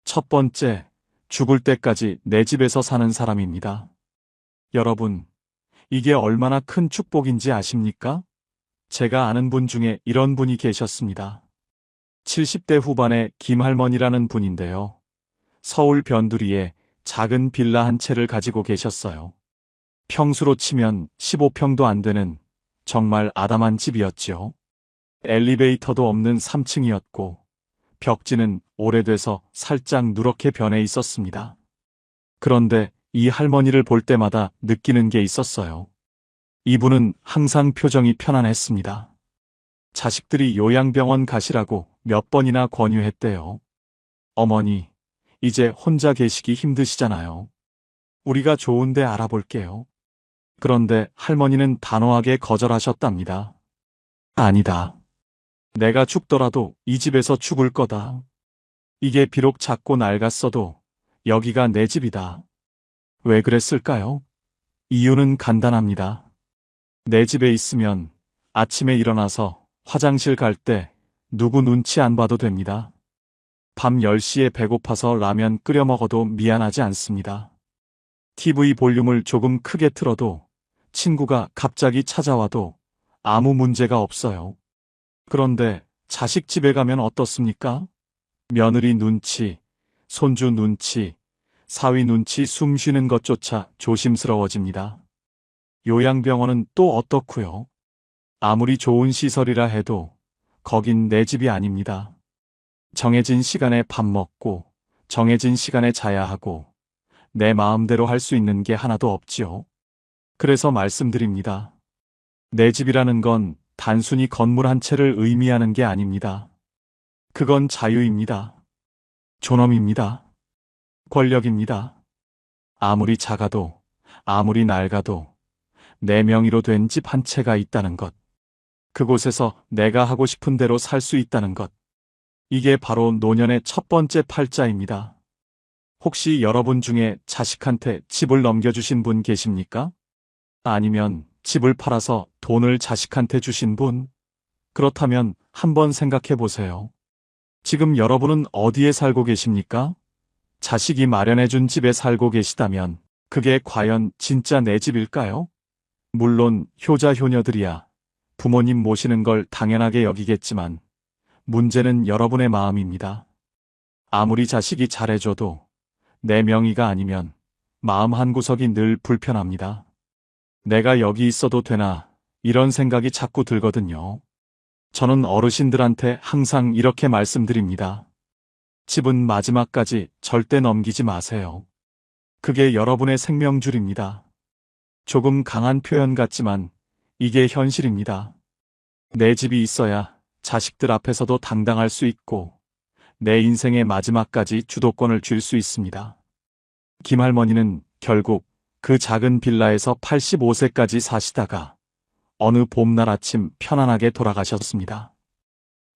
첫 번째, 죽을 때까지 내 집에서 사는 사람입니다. 여러분, 이게 얼마나 큰 축복인지 아십니까? 제가 아는 분 중에 이런 분이 계셨습니다. 70대 후반의 김할머니라는 분인데요. 서울 변두리에 작은 빌라 한 채를 가지고 계셨어요. 평수로 치면 15평도 안 되는 정말 아담한 집이었죠. 엘리베이터도 없는 3층이었고 벽지는 오래돼서 살짝 누렇게 변해 있었습니다. 그런데 이 할머니를 볼 때마다 느끼는 게 있었어요. 이분은 항상 표정이 편안했습니다. 자식들이 요양병원 가시라고 몇 번이나 권유했대요. 어머니, 이제 혼자 계시기 힘드시잖아요. 우리가 좋은 데 알아볼게요. 그런데 할머니는 단호하게 거절하셨답니다. 아니다. 내가 죽더라도 이 집에서 죽을 거다. 이게 비록 작고 낡았어도 여기가 내 집이다. 왜 그랬을까요? 이유는 간단합니다. 내 집에 있으면 아침에 일어나서 화장실 갈 때 누구 눈치 안 봐도 됩니다. 밤 10시에 배고파서 라면 끓여 먹어도 미안하지 않습니다. TV 볼륨을 조금 크게 틀어도 친구가 갑자기 찾아와도 아무 문제가 없어요. 그런데 자식 집에 가면 어떻습니까? 며느리 눈치, 손주 눈치, 사위 눈치 숨 쉬는 것조차 조심스러워집니다. 요양병원은 또 어떻고요? 아무리 좋은 시설이라 해도 거긴 내 집이 아닙니다. 정해진 시간에 밥 먹고 정해진 시간에 자야 하고 내 마음대로 할 수 있는 게 하나도 없지요. 그래서 말씀드립니다. 내 집이라는 건 단순히 건물 한 채를 의미하는 게 아닙니다. 그건 자유입니다. 존엄입니다. 권력입니다. 아무리 작아도 아무리 낡아도 내 명의로 된 집 한 채가 있다는 것. 그곳에서 내가 하고 싶은 대로 살 수 있다는 것. 이게 바로 노년의 첫 번째 팔자입니다. 혹시 여러분 중에 자식한테 집을 넘겨주신 분 계십니까? 아니면 집을 팔아서 돈을 자식한테 주신 분? 그렇다면 한번 생각해 보세요. 지금 여러분은 어디에 살고 계십니까? 자식이 마련해준 집에 살고 계시다면 그게 과연 진짜 내 집일까요? 물론 효자 효녀들이야 부모님 모시는 걸 당연하게 여기겠지만 문제는 여러분의 마음입니다. 아무리 자식이 잘해줘도 내 명의가 아니면 마음 한구석이 늘 불편합니다. 내가 여기 있어도 되나 이런 생각이 자꾸 들거든요. 저는 어르신들한테 항상 이렇게 말씀드립니다. 집은 마지막까지 절대 넘기지 마세요. 그게 여러분의 생명줄입니다. 조금 강한 표현 같지만 이게 현실입니다. 내 집이 있어야 자식들 앞에서도 당당할 수 있고 내 인생의 마지막까지 주도권을 쥘 수 있습니다. 김할머니는 결국 그 작은 빌라에서 85세까지 사시다가 어느 봄날 아침 편안하게 돌아가셨습니다.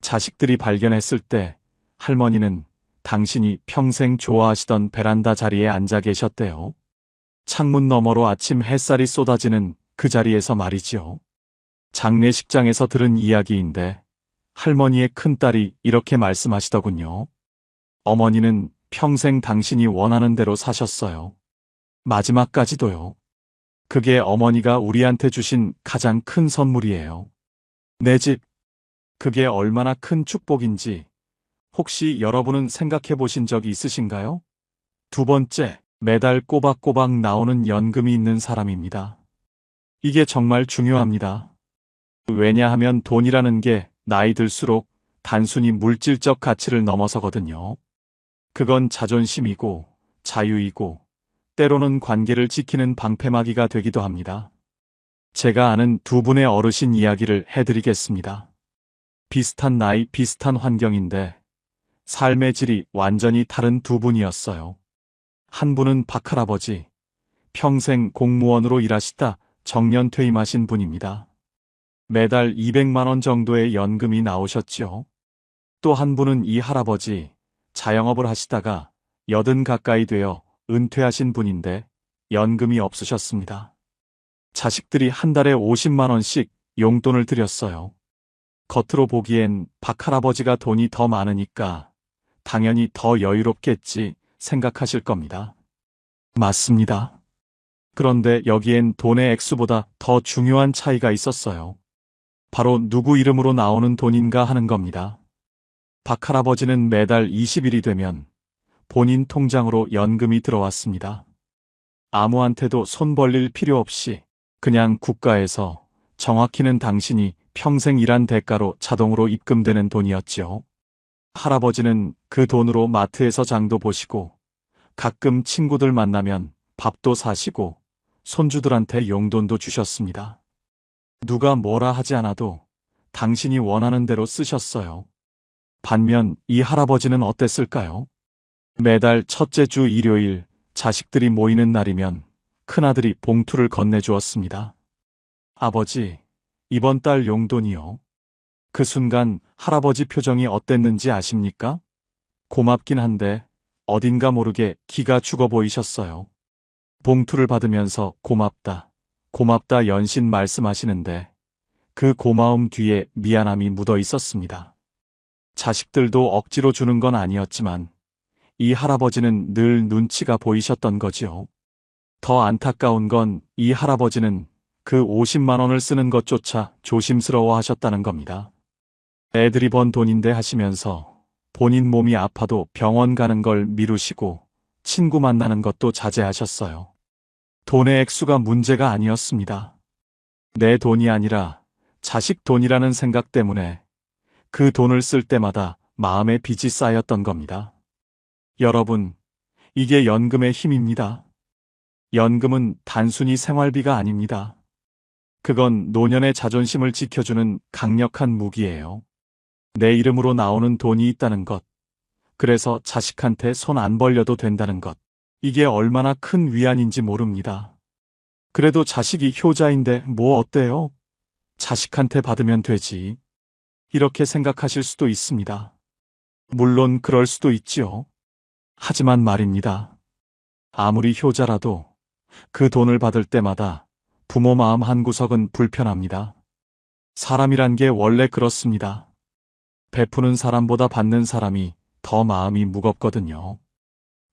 자식들이 발견했을 때 할머니는 당신이 평생 좋아하시던 베란다 자리에 앉아 계셨대요. 창문 너머로 아침 햇살이 쏟아지는 그 자리에서 말이지요. 장례식장에서 들은 이야기인데 할머니의 큰딸이 이렇게 말씀하시더군요. 어머니는 평생 당신이 원하는 대로 사셨어요. 마지막까지도요. 그게 어머니가 우리한테 주신 가장 큰 선물이에요. 내 집. 그게 얼마나 큰 축복인지 혹시 여러분은 생각해 보신 적이 있으신가요? 두 번째, 매달 꼬박꼬박 나오는 연금이 있는 사람입니다. 이게 정말 중요합니다. 왜냐하면 돈이라는 게 나이 들수록 단순히 물질적 가치를 넘어서거든요. 그건 자존심이고 자유이고 때로는 관계를 지키는 방패막이가 되기도 합니다. 제가 아는 두 분의 어르신 이야기를 해드리겠습니다. 비슷한 나이, 비슷한 환경인데 삶의 질이 완전히 다른 두 분이었어요. 한 분은 박할아버지, 평생 공무원으로 일하시다 정년 퇴임하신 분입니다. 매달 200만 원 정도의 연금이 나오셨지요. 또 한 분은 이 할아버지, 자영업을 하시다가 80 가까이 되어 은퇴하신 분인데 연금이 없으셨습니다. 자식들이 한 달에 50만 원씩 용돈을 드렸어요. 겉으로 보기엔 박할아버지가 돈이 더 많으니까 당연히 더 여유롭겠지 생각하실 겁니다. 맞습니다. 그런데 여기엔 돈의 액수보다 더 중요한 차이가 있었어요. 바로 누구 이름으로 나오는 돈인가 하는 겁니다. 박할아버지는 매달 20일이 되면 본인 통장으로 연금이 들어왔습니다. 아무한테도 손 벌릴 필요 없이 그냥 국가에서 정확히는 당신이 평생 일한 대가로 자동으로 입금되는 돈이었지요. 할아버지는 그 돈으로 마트에서 장도 보시고 가끔 친구들 만나면 밥도 사시고 손주들한테 용돈도 주셨습니다. 누가 뭐라 하지 않아도 당신이 원하는 대로 쓰셨어요. 반면 이 할아버지는 어땠을까요? 매달 첫째 주 일요일 자식들이 모이는 날이면 큰아들이 봉투를 건네주었습니다. 아버지, 이번 달 용돈이요. 그 순간 할아버지 표정이 어땠는지 아십니까? 고맙긴 한데 어딘가 모르게 기가 죽어 보이셨어요. 봉투를 받으면서 고맙다, 고맙다 연신 말씀하시는데 그 고마움 뒤에 미안함이 묻어 있었습니다. 자식들도 억지로 주는 건 아니었지만 이 할아버지는 늘 눈치가 보이셨던 거지요. 더 안타까운 건 이 할아버지는 그 50만 원을 쓰는 것조차 조심스러워 하셨다는 겁니다. 애들이 번 돈인데 하시면서 본인 몸이 아파도 병원 가는 걸 미루시고 친구 만나는 것도 자제하셨어요. 돈의 액수가 문제가 아니었습니다. 내 돈이 아니라 자식 돈이라는 생각 때문에 그 돈을 쓸 때마다 마음의 빚이 쌓였던 겁니다. 여러분, 이게 연금의 힘입니다. 연금은 단순히 생활비가 아닙니다. 그건 노년의 자존심을 지켜주는 강력한 무기예요. 내 이름으로 나오는 돈이 있다는 것, 그래서 자식한테 손 안 벌려도 된다는 것, 이게 얼마나 큰 위안인지 모릅니다. 그래도 자식이 효자인데 뭐 어때요? 자식한테 받으면 되지. 이렇게 생각하실 수도 있습니다. 물론 그럴 수도 있지요. 하지만 말입니다. 아무리 효자라도 그 돈을 받을 때마다 부모 마음 한구석은 불편합니다. 사람이란 게 원래 그렇습니다. 베푸는 사람보다 받는 사람이 더 마음이 무겁거든요.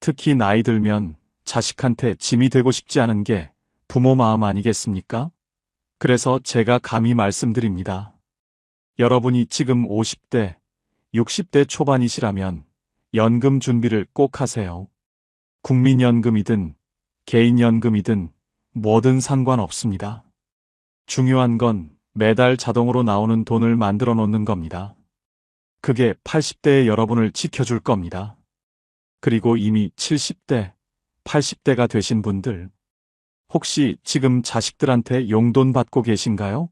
특히 나이 들면 자식한테 짐이 되고 싶지 않은 게 부모 마음 아니겠습니까? 그래서 제가 감히 말씀드립니다. 여러분이 지금 50대, 60대 초반이시라면 연금 준비를 꼭 하세요. 국민연금이든 개인연금이든 뭐든 상관없습니다. 중요한 건 매달 자동으로 나오는 돈을 만들어 놓는 겁니다. 그게 80대의 여러분을 지켜줄 겁니다. 그리고 이미 70대, 80대가 되신 분들, 혹시 지금 자식들한테 용돈 받고 계신가요?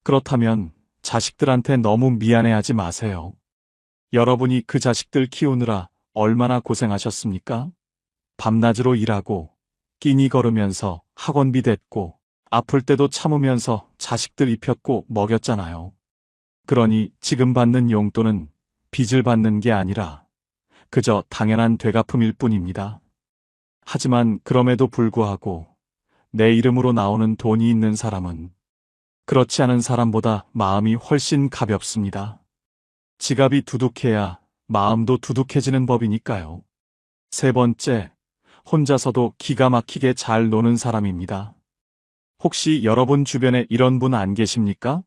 그렇다면 자식들한테 너무 미안해하지 마세요. 여러분이 그 자식들 키우느라 얼마나 고생하셨습니까? 밤낮으로 일하고 끼니 걸으면서 학원비 댔고 아플 때도 참으면서 자식들 입혔고 먹였잖아요. 그러니 지금 받는 용돈은 빚을 받는 게 아니라 그저 당연한 되갚음일 뿐입니다. 하지만 그럼에도 불구하고 내 이름으로 나오는 돈이 있는 사람은 그렇지 않은 사람보다 마음이 훨씬 가볍습니다. 지갑이 두둑해야 마음도 두둑해지는 법이니까요. 세 번째, 혼자서도 기가 막히게 잘 노는 사람입니다. 혹시 여러분 주변에 이런 분 안 계십니까?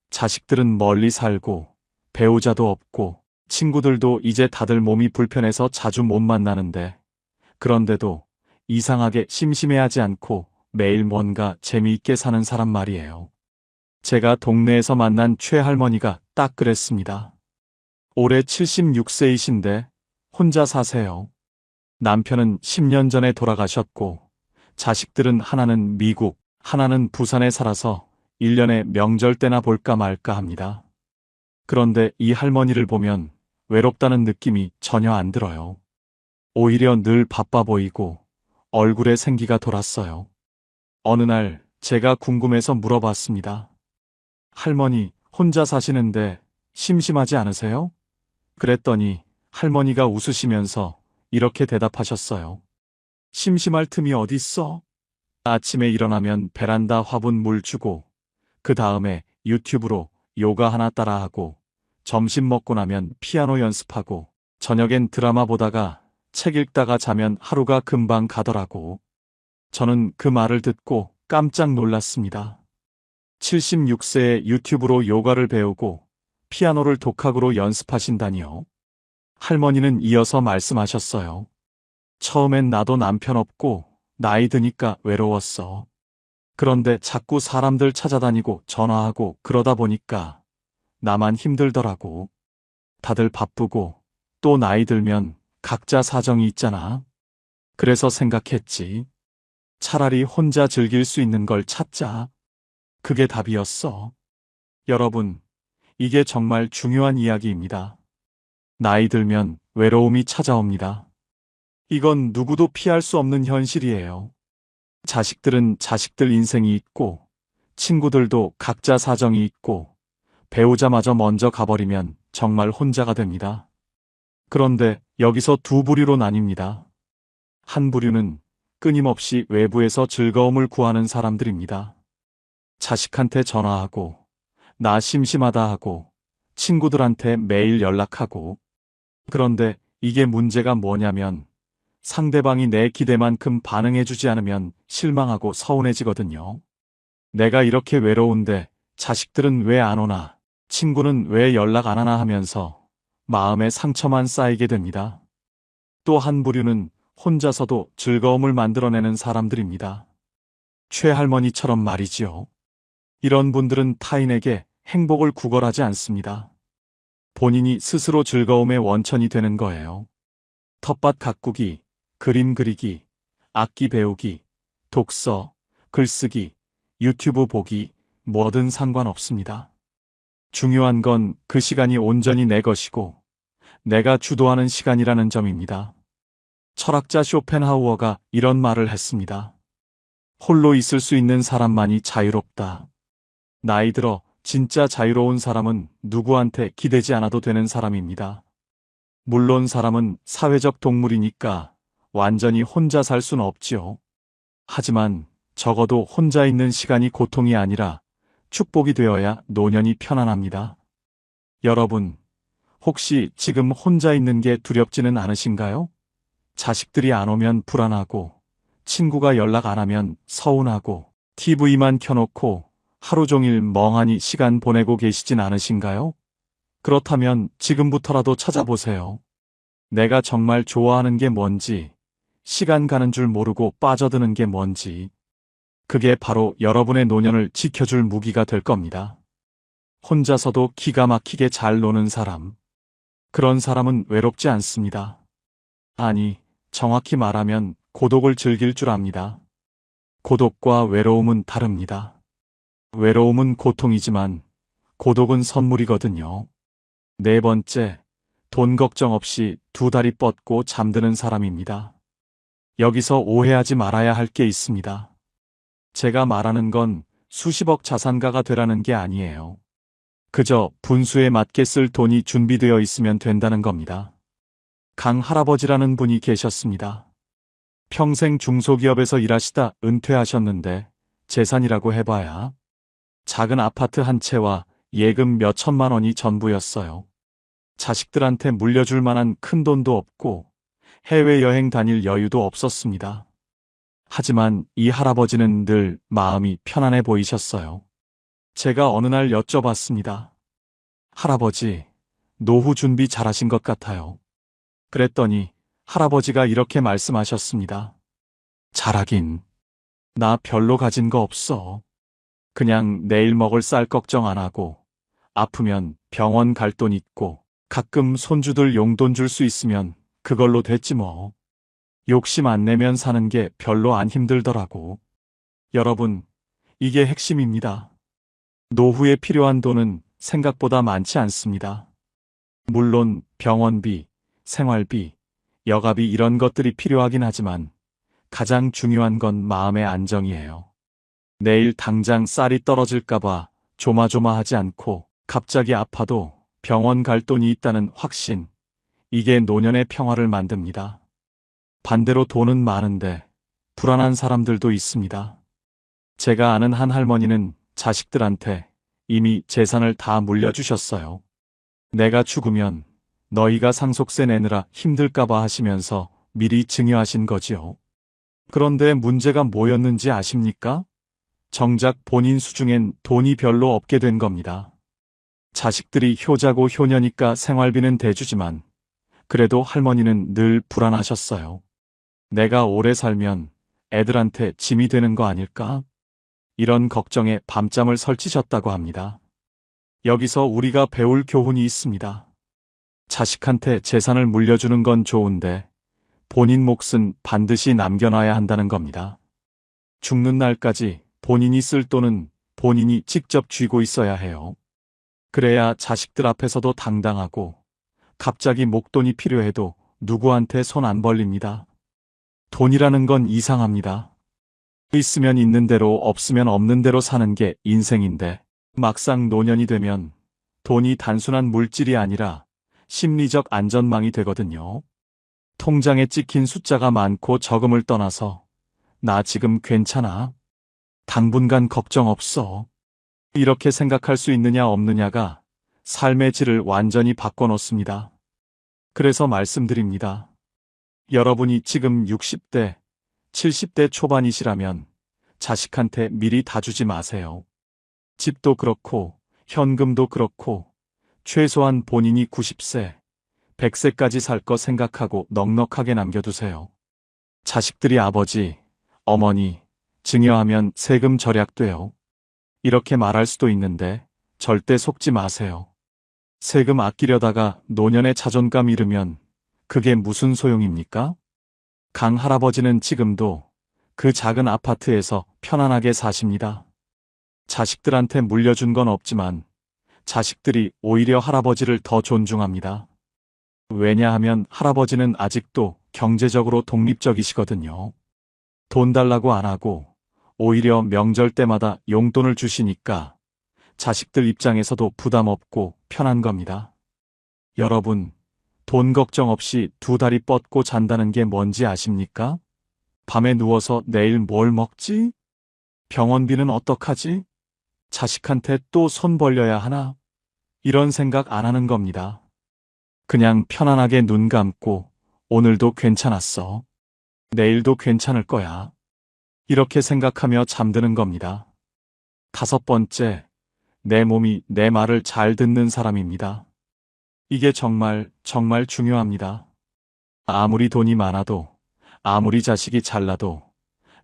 자식들은 멀리 살고 배우자도 없고 친구들도 이제 다들 몸이 불편해서 자주 못 만나는데 그런데도 이상하게 심심해하지 않고 매일 뭔가 재미있게 사는 사람 말이에요. 제가 동네에서 만난 최할머니가 딱 그랬습니다. 올해 76세이신데 혼자 사세요. 남편은 10년 전에 돌아가셨고 자식들은 하나는 미국, 하나는 부산에 살아서 1년에 명절 때나 볼까 말까 합니다. 그런데 이 할머니를 보면 외롭다는 느낌이 전혀 안 들어요. 오히려 늘 바빠 보이고 얼굴에 생기가 돌았어요. 어느 날 제가 궁금해서 물어봤습니다. 할머니, 혼자 사시는데 심심하지 않으세요? 그랬더니 할머니가 웃으시면서 이렇게 대답하셨어요. 심심할 틈이 어딨어? 아침에 일어나면 베란다 화분 물 주고 그 다음에 유튜브로 요가 하나 따라하고 점심 먹고 나면 피아노 연습하고 저녁엔 드라마 보다가 책 읽다가 자면 하루가 금방 가더라고. 저는 그 말을 듣고 깜짝 놀랐습니다. 76세에 유튜브로 요가를 배우고 피아노를 독학으로 연습하신다니요. 할머니는 이어서 말씀하셨어요. 처음엔 나도 남편 없고 나이 드니까 외로웠어. 그런데 자꾸 사람들 찾아다니고 전화하고 그러다 보니까 나만 힘들더라고. 다들 바쁘고 또 나이 들면 각자 사정이 있잖아. 그래서 생각했지. 차라리 혼자 즐길 수 있는 걸 찾자. 그게 답이었어. 여러분, 이게 정말 중요한 이야기입니다. 나이 들면 외로움이 찾아옵니다. 이건 누구도 피할 수 없는 현실이에요. 자식들은 자식들 인생이 있고, 친구들도 각자 사정이 있고, 배우자마저 먼저 가버리면 정말 혼자가 됩니다. 그런데 여기서 두 부류로 나뉩니다. 한 부류는 끊임없이 외부에서 즐거움을 구하는 사람들입니다. 자식한테 전화하고, 나 심심하다 하고, 친구들한테 매일 연락하고. 그런데 이게 문제가 뭐냐면, 상대방이 내 기대만큼 반응해주지 않으면 실망하고 서운해지거든요. 내가 이렇게 외로운데 자식들은 왜 안 오나, 친구는 왜 연락 안 하나 하면서 마음에 상처만 쌓이게 됩니다. 또 한 부류는 혼자서도 즐거움을 만들어내는 사람들입니다. 최할머니처럼 말이지요. 이런 분들은 타인에게 행복을 구걸하지 않습니다. 본인이 스스로 즐거움의 원천이 되는 거예요. 텃밭 가꾸기, 그림 그리기, 악기 배우기, 독서, 글쓰기, 유튜브 보기, 뭐든 상관없습니다. 중요한 건 그 시간이 온전히 내 것이고 내가 주도하는 시간이라는 점입니다. 철학자 쇼펜하우어가 이런 말을 했습니다. 홀로 있을 수 있는 사람만이 자유롭다. 나이 들어 진짜 자유로운 사람은 누구한테 기대지 않아도 되는 사람입니다. 물론 사람은 사회적 동물이니까 완전히 혼자 살 수는 없지요. 하지만 적어도 혼자 있는 시간이 고통이 아니라 축복이 되어야 노년이 편안합니다. 여러분, 혹시 지금 혼자 있는 게 두렵지는 않으신가요? 자식들이 안 오면 불안하고, 친구가 연락 안 하면 서운하고, TV만 켜놓고 하루 종일 멍하니 시간 보내고 계시진 않으신가요? 그렇다면 지금부터라도 찾아보세요. 내가 정말 좋아하는 게 뭔지, 시간 가는 줄 모르고 빠져드는 게 뭔지. 그게 바로 여러분의 노년을 지켜줄 무기가 될 겁니다. 혼자서도 기가 막히게 잘 노는 사람. 그런 사람은 외롭지 않습니다. 아니, 정확히 말하면 고독을 즐길 줄 압니다. 고독과 외로움은 다릅니다. 외로움은 고통이지만 고독은 선물이거든요. 네 번째, 돈 걱정 없이 두 다리 뻗고 잠드는 사람입니다. 여기서 오해하지 말아야 할 게 있습니다. 제가 말하는 건 수십억 자산가가 되라는 게 아니에요. 그저 분수에 맞게 쓸 돈이 준비되어 있으면 된다는 겁니다. 강 할아버지라는 분이 계셨습니다. 평생 중소기업에서 일하시다 은퇴하셨는데 재산이라고 해봐야 작은 아파트 한 채와 예금 몇 천만 원이 전부였어요. 자식들한테 물려줄 만한 큰 돈도 없고 해외여행 다닐 여유도 없었습니다. 하지만 이 할아버지는 늘 마음이 편안해 보이셨어요. 제가 어느 날 여쭤봤습니다. 할아버지, 노후 준비 잘하신 것 같아요. 그랬더니 할아버지가 이렇게 말씀하셨습니다. 잘하긴. 나 별로 가진 거 없어. 그냥 내일 먹을 쌀 걱정 안 하고, 아프면 병원 갈 돈 있고, 가끔 손주들 용돈 줄 수 있으면 그걸로 됐지 뭐. 욕심 안 내면 사는 게 별로 안 힘들더라고. 여러분, 이게 핵심입니다. 노후에 필요한 돈은 생각보다 많지 않습니다. 물론 병원비, 생활비, 여가비 이런 것들이 필요하긴 하지만 가장 중요한 건 마음의 안정이에요. 내일 당장 쌀이 떨어질까봐 조마조마하지 않고 갑자기 아파도 병원 갈 돈이 있다는 확신, 이게 노년의 평화를 만듭니다. 반대로 돈은 많은데 불안한 사람들도 있습니다. 제가 아는 한 할머니는 자식들한테 이미 재산을 다 물려주셨어요. 내가 죽으면 너희가 상속세 내느라 힘들까봐 하시면서 미리 증여하신 거지요. 그런데 문제가 뭐였는지 아십니까? 정작 본인 수중엔 돈이 별로 없게 된 겁니다. 자식들이 효자고 효녀니까 생활비는 대주지만 그래도 할머니는 늘 불안하셨어요. 내가 오래 살면 애들한테 짐이 되는 거 아닐까? 이런 걱정에 밤잠을 설치셨다고 합니다. 여기서 우리가 배울 교훈이 있습니다. 자식한테 재산을 물려주는 건 좋은데 본인 몫은 반드시 남겨놔야 한다는 겁니다. 죽는 날까지 본인이 쓸 돈은 본인이 직접 쥐고 있어야 해요. 그래야 자식들 앞에서도 당당하고 갑자기 목돈이 필요해도 누구한테 손 안 벌립니다. 돈이라는 건 이상합니다. 있으면 있는 대로 없으면 없는 대로 사는 게 인생인데 막상 노년이 되면 돈이 단순한 물질이 아니라 심리적 안전망이 되거든요. 통장에 찍힌 숫자가 많고 적음을 떠나서 나 지금 괜찮아. 당분간 걱정 없어. 이렇게 생각할 수 있느냐 없느냐가 삶의 질을 완전히 바꿔놓습니다. 그래서 말씀드립니다. 여러분이 지금 60대, 70대 초반이시라면 자식한테 미리 다 주지 마세요. 집도 그렇고 현금도 그렇고 최소한 본인이 90세, 100세까지 살 거 생각하고 넉넉하게 남겨두세요. 자식들이 아버지, 어머니, 증여하면 세금 절약돼요. 이렇게 말할 수도 있는데 절대 속지 마세요. 세금 아끼려다가 노년에 자존감 잃으면 그게 무슨 소용입니까? 강 할아버지는 지금도 그 작은 아파트에서 편안하게 사십니다. 자식들한테 물려준 건 없지만 자식들이 오히려 할아버지를 더 존중합니다. 왜냐하면 할아버지는 아직도 경제적으로 독립적이시거든요. 돈 달라고 안 하고 오히려 명절 때마다 용돈을 주시니까 자식들 입장에서도 부담 없고 편한 겁니다. 여러분, 돈 걱정 없이 두 다리 뻗고 잔다는 게 뭔지 아십니까? 밤에 누워서 내일 뭘 먹지? 병원비는 어떡하지? 자식한테 또 손 벌려야 하나? 이런 생각 안 하는 겁니다. 그냥 편안하게 눈 감고 오늘도 괜찮았어. 내일도 괜찮을 거야. 이렇게 생각하며 잠드는 겁니다. 5번째, 내 몸이 내 말을 잘 듣는 사람입니다. 이게 정말 중요합니다. 아무리 돈이 많아도, 아무리 자식이 잘나도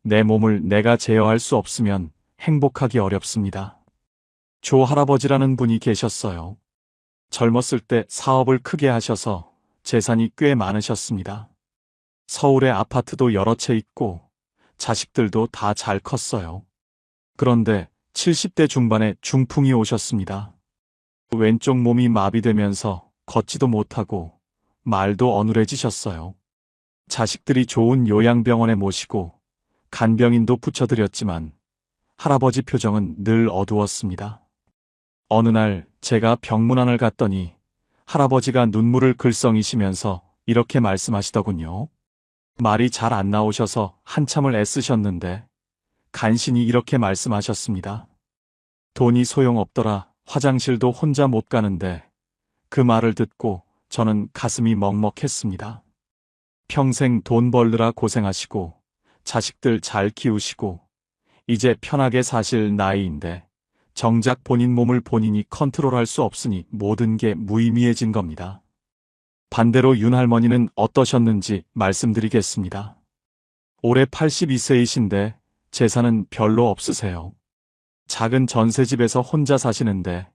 내 몸을 내가 제어할 수 없으면 행복하기 어렵습니다. 조 할아버지라는 분이 계셨어요. 젊었을 때 사업을 크게 하셔서 재산이 꽤 많으셨습니다. 서울에 아파트도 여러 채 있고 자식들도 다 잘 컸어요. 그런데 70대 중반에 중풍이 오셨습니다. 왼쪽 몸이 마비되면서 걷지도 못하고 말도 어눌해지셨어요. 자식들이 좋은 요양병원에 모시고 간병인도 붙여드렸지만 할아버지 표정은 늘 어두웠습니다. 어느 날 제가 병문안을 갔더니 할아버지가 눈물을 글썽이시면서 이렇게 말씀하시더군요. 말이 잘 안 나오셔서 한참을 애쓰셨는데 간신히 이렇게 말씀하셨습니다. 돈이 소용없더라. 화장실도 혼자 못 가는데 그 말을 듣고 저는 가슴이 먹먹했습니다. 평생 돈 벌느라 고생하시고 자식들 잘 키우시고 이제 편하게 사실 나이인데 정작 본인 몸을 본인이 컨트롤할 수 없으니 모든 게 무의미해진 겁니다. 반대로 윤 할머니는 어떠셨는지 말씀드리겠습니다. 올해 82세이신데 재산은 별로 없으세요. 작은 전셋집에서 혼자 사시는데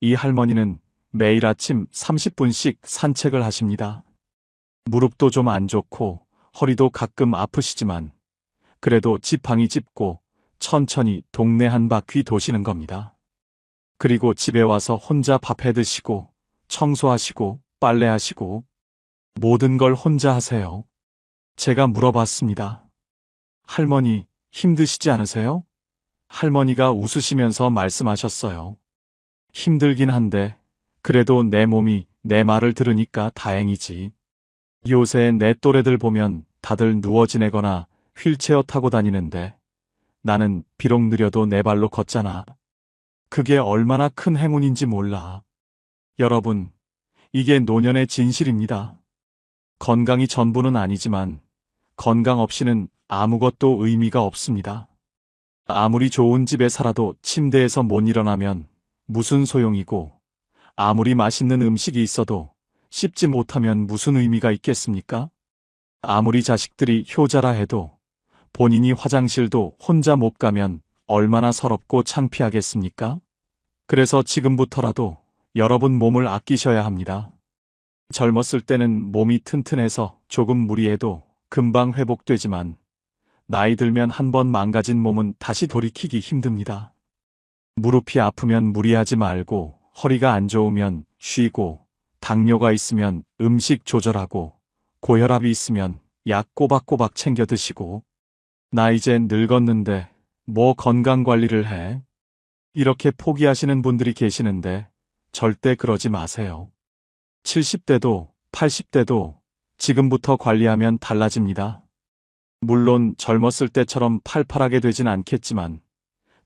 이 할머니는 매일 아침 30분씩 산책을 하십니다. 무릎도 좀 안 좋고 허리도 가끔 아프시지만 그래도 지팡이 짚고 천천히 동네 한 바퀴 도시는 겁니다. 그리고 집에 와서 혼자 밥 해 드시고 청소하시고 빨래하시고 모든 걸 혼자 하세요. 제가 물어봤습니다. 할머니, 힘드시지 않으세요? 할머니가 웃으시면서 말씀하셨어요. 힘들긴 한데 그래도 내 몸이 내 말을 들으니까 다행이지. 요새 내 또래들 보면 다들 누워 지내거나 휠체어 타고 다니는데 나는 비록 느려도 내 발로 걷잖아. 그게 얼마나 큰 행운인지 몰라. 여러분, 이게 노년의 진실입니다. 건강이 전부는 아니지만 건강 없이는 아무것도 의미가 없습니다. 아무리 좋은 집에 살아도 침대에서 못 일어나면 무슨 소용이고 아무리 맛있는 음식이 있어도 씹지 못하면 무슨 의미가 있겠습니까? 아무리 자식들이 효자라 해도 본인이 화장실도 혼자 못 가면 얼마나 서럽고 창피하겠습니까? 그래서 지금부터라도 여러분 몸을 아끼셔야 합니다. 젊었을 때는 몸이 튼튼해서 조금 무리해도 금방 회복되지만 나이 들면 한번 망가진 몸은 다시 돌이키기 힘듭니다. 무릎이 아프면 무리하지 말고 허리가 안 좋으면 쉬고, 당뇨가 있으면 음식 조절하고, 고혈압이 있으면 약 꼬박꼬박 챙겨 드시고, 나 이제 늙었는데 뭐 건강 관리를 해? 이렇게 포기하시는 분들이 계시는데 절대 그러지 마세요. 70대도 80대도 지금부터 관리하면 달라집니다. 물론 젊었을 때처럼 팔팔하게 되진 않겠지만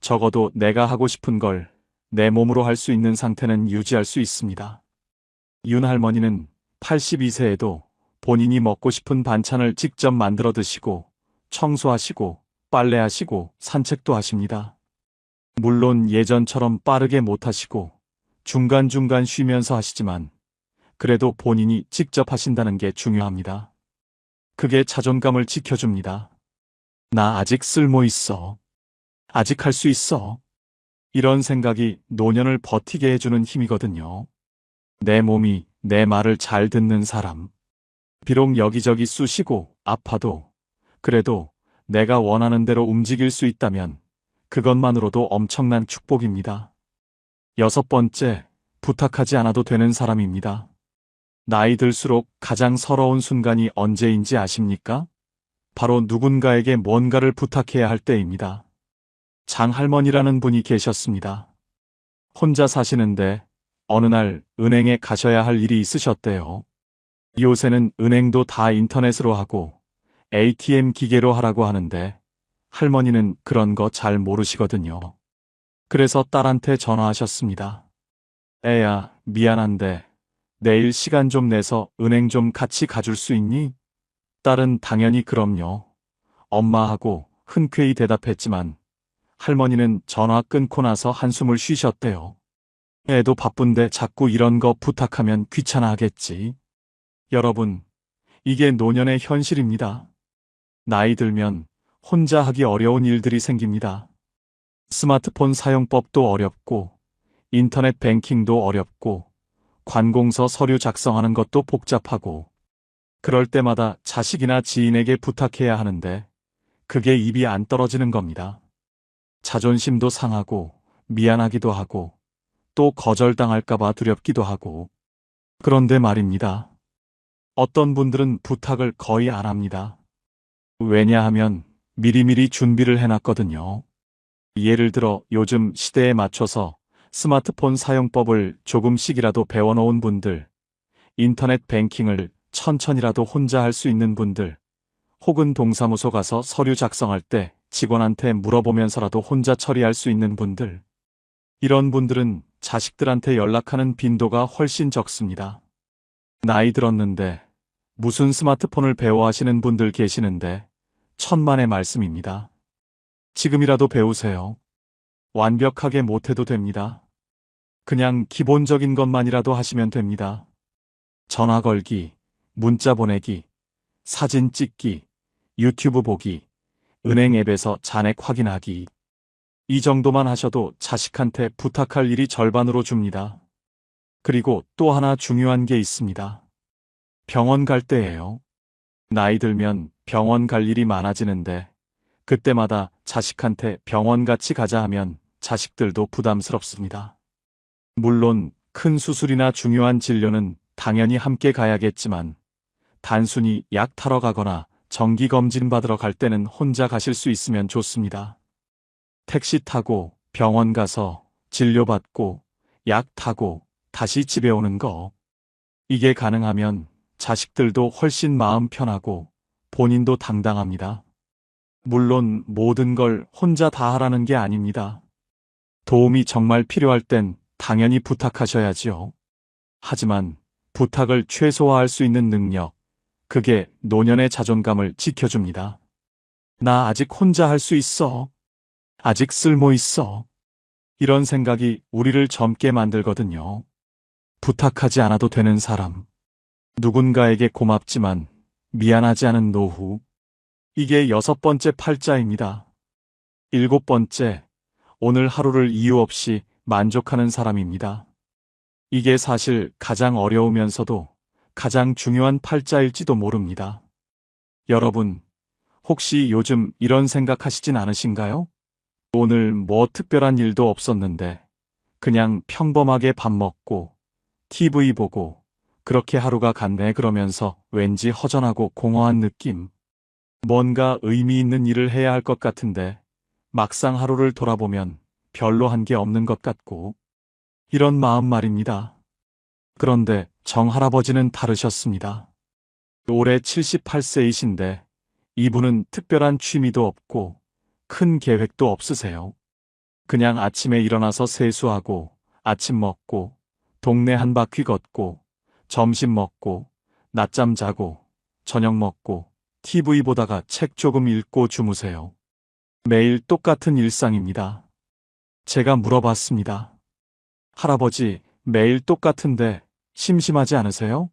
적어도 내가 하고 싶은 걸 내 몸으로 할 수 있는 상태는 유지할 수 있습니다. 윤 할머니는 82세에도 본인이 먹고 싶은 반찬을 직접 만들어 드시고 청소하시고 빨래하시고 산책도 하십니다. 물론 예전처럼 빠르게 못 하시고 중간중간 쉬면서 하시지만 그래도 본인이 직접 하신다는 게 중요합니다. 그게 자존감을 지켜줍니다. 나 아직 쓸모 있어. 아직 할 수 있어. 이런 생각이 노년을 버티게 해주는 힘이거든요. 내 몸이 내 말을 잘 듣는 사람. 비록 여기저기 쑤시고 아파도 그래도 내가 원하는 대로 움직일 수 있다면 그것만으로도 엄청난 축복입니다. 6번째, 부탁하지 않아도 되는 사람입니다. 나이 들수록 가장 서러운 순간이 언제인지 아십니까? 바로 누군가에게 뭔가를 부탁해야 할 때입니다. 장할머니라는 분이 계셨습니다. 혼자 사시는데 어느 날 은행에 가셔야 할 일이 있으셨대요. 요새는 은행도 다 인터넷으로 하고 ATM 기계로 하라고 하는데 할머니는 그런 거 잘 모르시거든요. 그래서 딸한테 전화하셨습니다. 애야, 미안한데 내일 시간 좀 내서 은행 좀 같이 가줄 수 있니? 딸은 당연히 그럼요. 엄마하고 흔쾌히 대답했지만 할머니는 전화 끊고 나서 한숨을 쉬셨대요. 애도 바쁜데 자꾸 이런 거 부탁하면 귀찮아 하겠지. 여러분, 이게 노년의 현실입니다. 나이 들면 혼자 하기 어려운 일들이 생깁니다. 스마트폰 사용법도 어렵고, 인터넷 뱅킹도 어렵고, 관공서 서류 작성하는 것도 복잡하고, 그럴 때마다 자식이나 지인에게 부탁해야 하는데, 그게 입이 안 떨어지는 겁니다. 자존심도 상하고, 미안하기도 하고, 또 거절당할까봐 두렵기도 하고. 그런데 말입니다. 어떤 분들은 부탁을 거의 안 합니다. 왜냐하면 미리미리 준비를 해놨거든요. 예를 들어 요즘 시대에 맞춰서 스마트폰 사용법을 조금씩이라도 배워놓은 분들, 인터넷 뱅킹을 천천히라도 혼자 할 수 있는 분들, 혹은 동사무소 가서 서류 작성할 때 직원한테 물어보면서라도 혼자 처리할 수 있는 분들, 이런 분들은 자식들한테 연락하는 빈도가 훨씬 적습니다. 나이 들었는데 무슨 스마트폰을 배워 하시는 분들 계시는데 천만의 말씀입니다. 지금이라도 배우세요. 완벽하게 못해도 됩니다. 그냥 기본적인 것만이라도 하시면 됩니다. 전화 걸기, 문자 보내기, 사진 찍기, 유튜브 보기, 은행 앱에서 잔액 확인하기. 이 정도만 하셔도 자식한테 부탁할 일이 절반으로 줍니다. 그리고 또 하나 중요한 게 있습니다. 병원 갈 때예요. 나이 들면 병원 갈 일이 많아지는데 그때마다 자식한테 병원 같이 가자 하면 자식들도 부담스럽습니다. 물론 큰 수술이나 중요한 진료는 당연히 함께 가야겠지만 단순히 약 타러 가거나 정기검진 받으러 갈 때는 혼자 가실 수 있으면 좋습니다. 택시 타고 병원 가서 진료받고 약 타고 다시 집에 오는 거. 이게 가능하면 자식들도 훨씬 마음 편하고 본인도 당당합니다. 물론 모든 걸 혼자 다 하라는 게 아닙니다. 도움이 정말 필요할 땐 당연히 부탁하셔야지요. 하지만 부탁을 최소화할 수 있는 능력, 그게 노년의 자존감을 지켜줍니다. 나 아직 혼자 할 수 있어. 아직 쓸모 있어. 이런 생각이 우리를 젊게 만들거든요. 부탁하지 않아도 되는 사람. 누군가에게 고맙지만 미안하지 않은 노후. 이게 6번째 팔자입니다. 7번째, 오늘 하루를 이유 없이 만족하는 사람입니다. 이게 사실 가장 어려우면서도 가장 중요한 팔자일지도 모릅니다. 여러분, 혹시 요즘 이런 생각하시진 않으신가요? 오늘 뭐 특별한 일도 없었는데 그냥 평범하게 밥 먹고 TV 보고 그렇게 하루가 갔네 그러면서 왠지 허전하고 공허한 느낌. 뭔가 의미 있는 일을 해야 할 것 같은데 막상 하루를 돌아보면 별로 한 게 없는 것 같고 이런 마음 말입니다. 그런데 정할아버지는 다르셨습니다. 올해 78세이신데 이분은 특별한 취미도 없고 큰 계획도 없으세요. 그냥 아침에 일어나서 세수하고 아침 먹고 동네 한 바퀴 걷고 점심 먹고 낮잠 자고 저녁 먹고 TV 보다가 책 조금 읽고 주무세요. 매일 똑같은 일상입니다. 제가 물어봤습니다. 할아버지, 매일 똑같은데 심심하지 않으세요?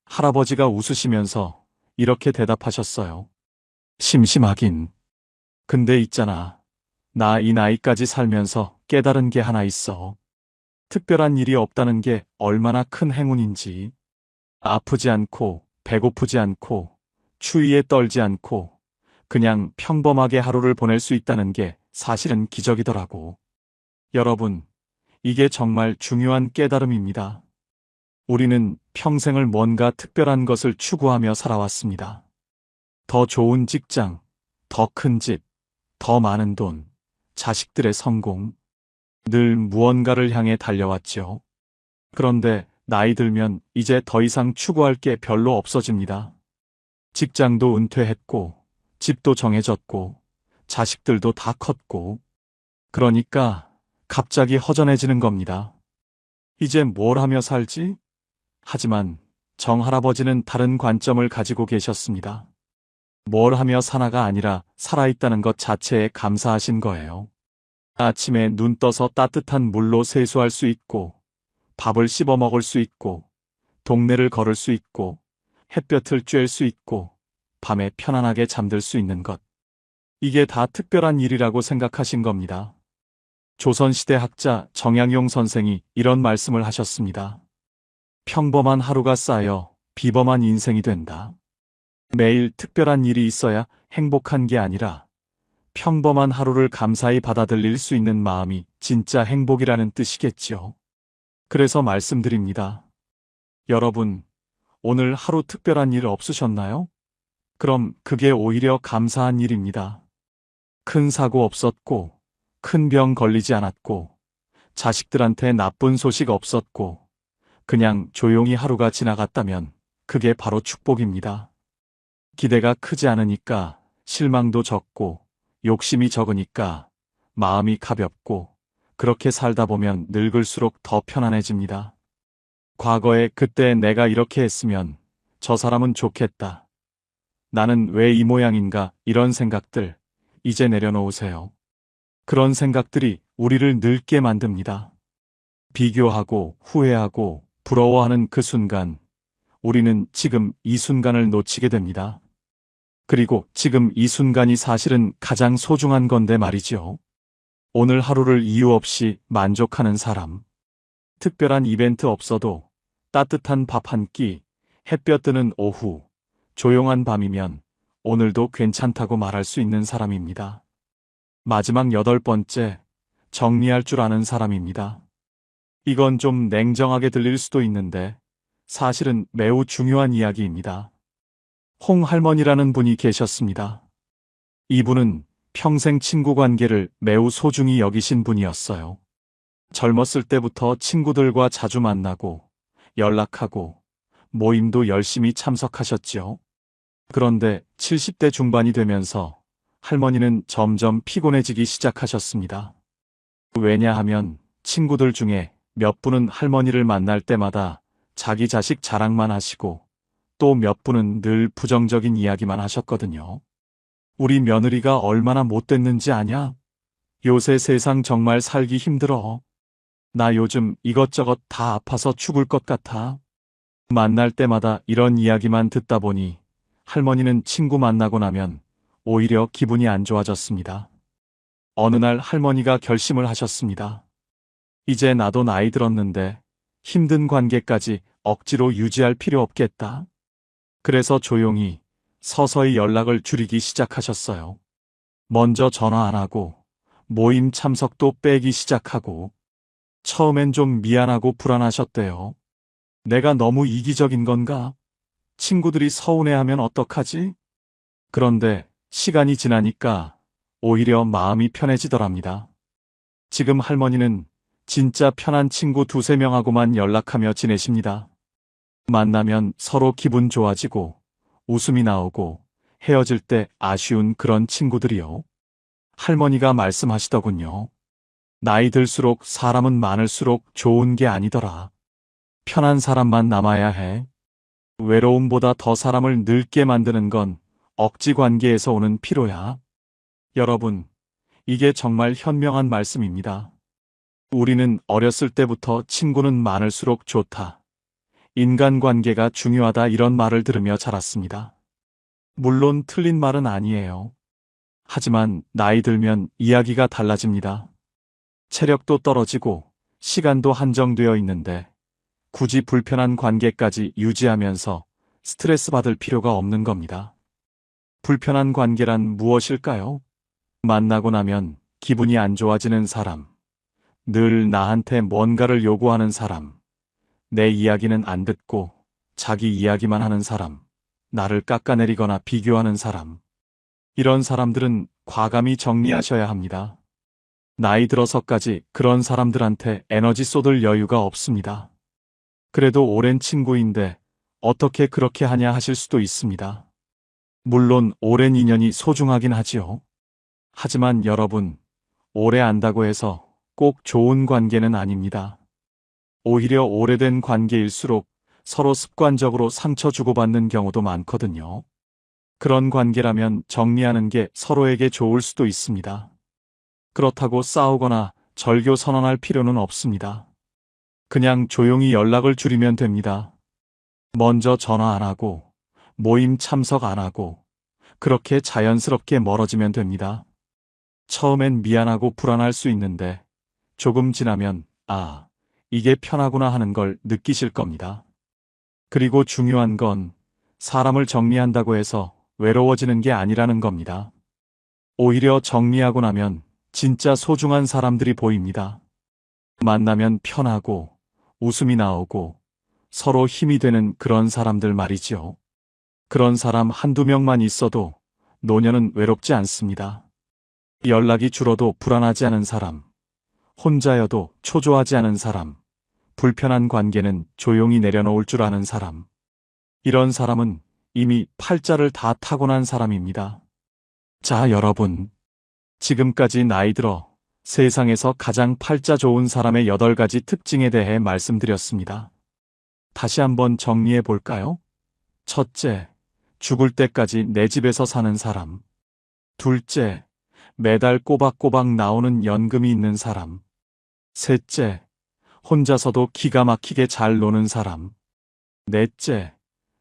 할아버지가 웃으시면서 이렇게 대답하셨어요. 심심하긴. 근데 있잖아. 나 이 나이까지 살면서 깨달은 게 하나 있어. 특별한 일이 없다는 게 얼마나 큰 행운인지. 아프지 않고, 배고프지 않고, 추위에 떨지 않고, 그냥 평범하게 하루를 보낼 수 있다는 게 사실은 기적이더라고. 여러분, 이게 정말 중요한 깨달음입니다. 우리는 평생을 뭔가 특별한 것을 추구하며 살아왔습니다. 더 좋은 직장, 더 큰 집, 더 많은 돈, 자식들의 성공. 늘 무언가를 향해 달려왔죠. 그런데 나이 들면 이제 더 이상 추구할 게 별로 없어집니다. 직장도 은퇴했고, 집도 정해졌고, 자식들도 다 컸고, 그러니까 갑자기 허전해지는 겁니다. 이제 뭘 하며 살지? 하지만 정할아버지는 다른 관점을 가지고 계셨습니다. 뭘 하며 사나가 아니라 살아있다는 것 자체에 감사하신 거예요. 아침에 눈 떠서 따뜻한 물로 세수할 수 있고, 밥을 씹어 먹을 수 있고, 동네를 걸을 수 있고, 햇볕을 쬐을 수 있고, 밤에 편안하게 잠들 수 있는 것. 이게 다 특별한 일이라고 생각하신 겁니다. 조선시대 학자 정양용 선생이 이런 말씀을 하셨습니다. 평범한 하루가 쌓여 비범한 인생이 된다. 매일 특별한 일이 있어야 행복한 게 아니라 평범한 하루를 감사히 받아들일 수 있는 마음이 진짜 행복이라는 뜻이겠지요. 그래서 말씀드립니다. 여러분, 오늘 하루 특별한 일 없으셨나요? 그럼 그게 오히려 감사한 일입니다. 큰 사고 없었고, 큰 병 걸리지 않았고, 자식들한테 나쁜 소식 없었고, 그냥 조용히 하루가 지나갔다면 그게 바로 축복입니다. 기대가 크지 않으니까 실망도 적고, 욕심이 적으니까 마음이 가볍고, 그렇게 살다 보면 늙을수록 더 편안해집니다. 과거에 그때 내가 이렇게 했으면 저 사람은 좋겠다. 나는 왜 이 모양인가 이런 생각들 이제 내려놓으세요. 그런 생각들이 우리를 늙게 만듭니다. 비교하고 후회하고 부러워하는 그 순간 우리는 지금 이 순간을 놓치게 됩니다. 그리고 지금 이 순간이 사실은 가장 소중한 건데 말이죠. 오늘 하루를 이유 없이 만족하는 사람. 특별한 이벤트 없어도 따뜻한 밥 한 끼, 햇볕 드는 오후, 조용한 밤이면 오늘도 괜찮다고 말할 수 있는 사람입니다. 마지막 8번째, 정리할 줄 아는 사람입니다. 이건 좀 냉정하게 들릴 수도 있는데 사실은 매우 중요한 이야기입니다. 홍 할머니라는 분이 계셨습니다. 이분은 평생 친구 관계를 매우 소중히 여기신 분이었어요. 젊었을 때부터 친구들과 자주 만나고 연락하고 모임도 열심히 참석하셨죠. 그런데 70대 중반이 되면서 할머니는 점점 피곤해지기 시작하셨습니다. 왜냐하면 친구들 중에 몇 분은 할머니를 만날 때마다 자기 자식 자랑만 하시고 또 몇 분은 늘 부정적인 이야기만 하셨거든요. 우리 며느리가 얼마나 못됐는지 아냐? 요새 세상 정말 살기 힘들어. 나 요즘 이것저것 다 아파서 죽을 것 같아. 만날 때마다 이런 이야기만 듣다 보니 할머니는 친구 만나고 나면 오히려 기분이 안 좋아졌습니다. 어느 날 할머니가 결심을 하셨습니다. 이제 나도 나이 들었는데 힘든 관계까지 억지로 유지할 필요 없겠다. 그래서 조용히 서서히 연락을 줄이기 시작하셨어요. 먼저 전화 안 하고 모임 참석도 빼기 시작하고 처음엔 좀 미안하고 불안하셨대요. 내가 너무 이기적인 건가? 친구들이 서운해하면 어떡하지? 그런데 시간이 지나니까 오히려 마음이 편해지더랍니다. 지금 할머니는 진짜 편한 친구 두세 명하고만 연락하며 지내십니다. 만나면 서로 기분 좋아지고 웃음이 나오고 헤어질 때 아쉬운 그런 친구들이요. 할머니가 말씀하시더군요. 나이 들수록 사람은 많을수록 좋은 게 아니더라. 편한 사람만 남아야 해. 외로움보다 더 사람을 늙게 만드는 건 억지 관계에서 오는 피로야. 여러분, 이게 정말 현명한 말씀입니다. 우리는 어렸을 때부터 친구는 많을수록 좋다. 인간관계가 중요하다 이런 말을 들으며 자랐습니다. 물론 틀린 말은 아니에요. 하지만 나이 들면 이야기가 달라집니다. 체력도 떨어지고 시간도 한정되어 있는데 굳이 불편한 관계까지 유지하면서 스트레스 받을 필요가 없는 겁니다. 불편한 관계란 무엇일까요? 만나고 나면 기분이 안 좋아지는 사람, 늘 나한테 뭔가를 요구하는 사람, 내 이야기는 안 듣고 자기 이야기만 하는 사람, 나를 깎아내리거나 비교하는 사람. 이런 사람들은 과감히 정리하셔야 합니다. 나이 들어서까지 그런 사람들한테 에너지 쏟을 여유가 없습니다. 그래도 오랜 친구인데 어떻게 그렇게 하냐 하실 수도 있습니다. 물론 오랜 인연이 소중하긴 하지요. 하지만 여러분, 오래 안다고 해서 꼭 좋은 관계는 아닙니다. 오히려 오래된 관계일수록 서로 습관적으로 상처 주고받는 경우도 많거든요. 그런 관계라면 정리하는 게 서로에게 좋을 수도 있습니다. 그렇다고 싸우거나 절교 선언할 필요는 없습니다. 그냥 조용히 연락을 줄이면 됩니다. 먼저 전화 안 하고, 모임 참석 안 하고, 그렇게 자연스럽게 멀어지면 됩니다. 처음엔 미안하고 불안할 수 있는데, 조금 지나면, 아, 이게 편하구나 하는 걸 느끼실 겁니다. 그리고 중요한 건, 사람을 정리한다고 해서 외로워지는 게 아니라는 겁니다. 오히려 정리하고 나면, 진짜 소중한 사람들이 보입니다. 만나면 편하고, 웃음이 나오고, 서로 힘이 되는 그런 사람들 말이지요. 그런 사람 한두 명만 있어도 노년은 외롭지 않습니다. 연락이 줄어도 불안하지 않은 사람, 혼자여도 초조하지 않은 사람, 불편한 관계는 조용히 내려놓을 줄 아는 사람. 이런 사람은 이미 팔자를 다 타고난 사람입니다. 자, 여러분. 지금까지 나이 들어 세상에서 가장 팔자 좋은 사람의 8가지 특징에 대해 말씀드렸습니다. 다시 한번 정리해 볼까요? 첫째, 죽을 때까지 내 집에서 사는 사람. 둘째, 매달 꼬박꼬박 나오는 연금이 있는 사람. 셋째, 혼자서도 기가 막히게 잘 노는 사람. 넷째,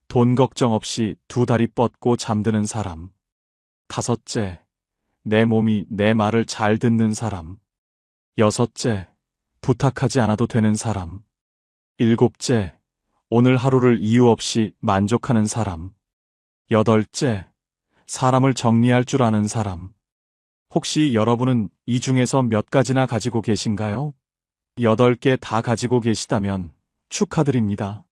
돈 걱정 없이 두 다리 뻗고 잠드는 사람. 다섯째, 내 몸이 내 말을 잘 듣는 사람. 여섯째, 부탁하지 않아도 되는 사람. 일곱째, 오늘 하루를 이유 없이 만족하는 사람. 여덟째, 사람을 정리할 줄 아는 사람. 혹시 여러분은 이 중에서 몇 가지나 가지고 계신가요? 8개 다 가지고 계시다면 축하드립니다.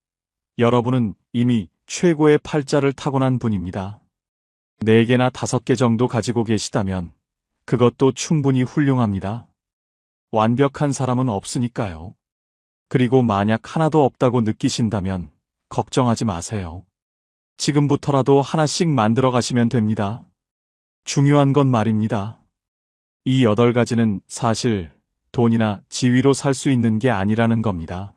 여러분은 이미 최고의 팔자를 타고난 분입니다. 4개나 5개 정도 가지고 계시다면 그것도 충분히 훌륭합니다. 완벽한 사람은 없으니까요. 그리고 만약 하나도 없다고 느끼신다면 걱정하지 마세요. 지금부터라도 하나씩 만들어 가시면 됩니다. 중요한 건 말입니다. 이 8가지는 사실 돈이나 지위로 살 수 있는 게 아니라는 겁니다.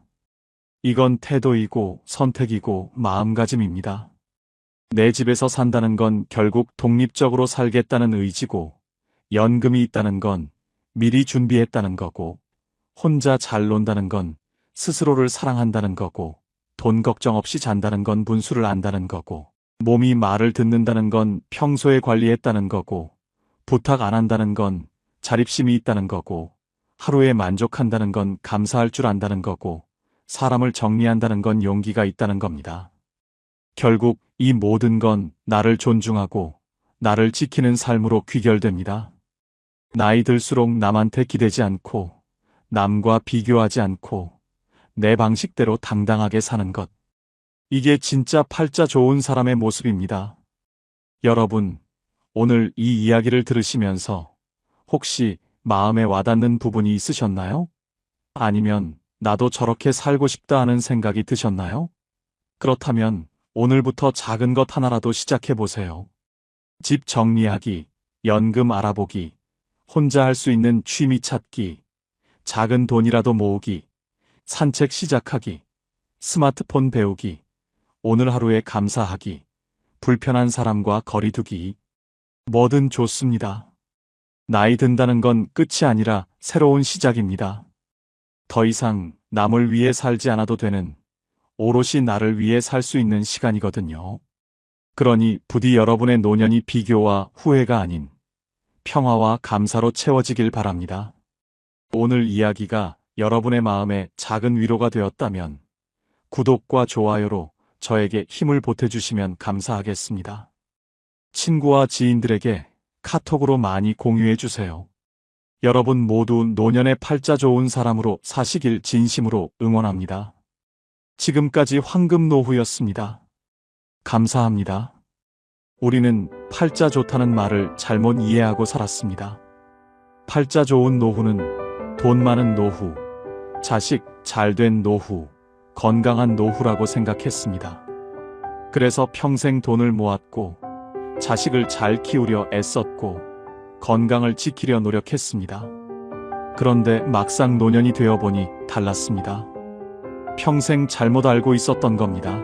이건 태도이고 선택이고 마음가짐입니다. 내 집에서 산다는 건 결국 독립적으로 살겠다는 의지고, 연금이 있다는 건 미리 준비했다는 거고, 혼자 잘 논다는 건 스스로를 사랑한다는 거고, 돈 걱정 없이 잔다는 건 분수를 안다는 거고, 몸이 말을 듣는다는 건 평소에 관리했다는 거고, 부탁 안 한다는 건 자립심이 있다는 거고, 하루에 만족한다는 건 감사할 줄 안다는 거고, 사람을 정리한다는 건 용기가 있다는 겁니다. 결국 이 모든 건 나를 존중하고 나를 지키는 삶으로 귀결됩니다. 나이 들수록 남한테 기대지 않고 남과 비교하지 않고 내 방식대로 당당하게 사는 것. 이게 진짜 팔자 좋은 사람의 모습입니다. 여러분, 오늘 이 이야기를 들으시면서 혹시 마음에 와닿는 부분이 있으셨나요? 아니면 나도 저렇게 살고 싶다 하는 생각이 드셨나요? 그렇다면 오늘부터 작은 것 하나라도 시작해 보세요. 집 정리하기, 연금 알아보기, 혼자 할 수 있는 취미 찾기, 작은 돈이라도 모으기, 산책 시작하기, 스마트폰 배우기, 오늘 하루에 감사하기, 불편한 사람과 거리 두기. 뭐든 좋습니다. 나이 든다는 건 끝이 아니라 새로운 시작입니다. 더 이상 남을 위해 살지 않아도 되는, 오롯이 나를 위해 살 수 있는 시간이거든요. 그러니 부디 여러분의 노년이 비교와 후회가 아닌 평화와 감사로 채워지길 바랍니다. 오늘 이야기가 여러분의 마음에 작은 위로가 되었다면 구독과 좋아요로 저에게 힘을 보태주시면 감사하겠습니다. 친구와 지인들에게 카톡으로 많이 공유해주세요. 여러분 모두 노년의 팔자 좋은 사람으로 사시길 진심으로 응원합니다. 지금까지 황금노후였습니다. 감사합니다. 우리는 팔자 좋다는 말을 잘못 이해하고 살았습니다. 팔자 좋은 노후는 돈 많은 노후, 자식 잘된 노후, 건강한 노후라고 생각했습니다. 그래서 평생 돈을 모았고, 자식을 잘 키우려 애썼고, 건강을 지키려 노력했습니다. 그런데 막상 노년이 되어보니 달랐습니다. 평생 잘못 알고 있었던 겁니다.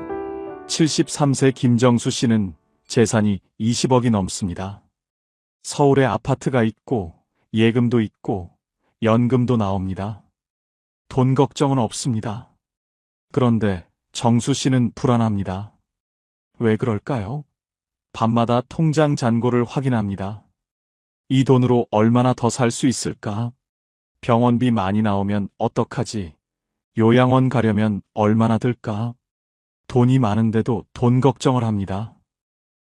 73세 김정수 씨는 재산이 20억이 넘습니다. 서울에 아파트가 있고, 예금도 있고, 연금도 나옵니다. 돈 걱정은 없습니다. 그런데 정수 씨는 불안합니다. 왜 그럴까요? 밤마다 통장 잔고를 확인합니다. 이 돈으로 얼마나 더 살 수 있을까? 병원비 많이 나오면 어떡하지? 요양원 가려면 얼마나 들까? 돈이 많은데도 돈 걱정을 합니다.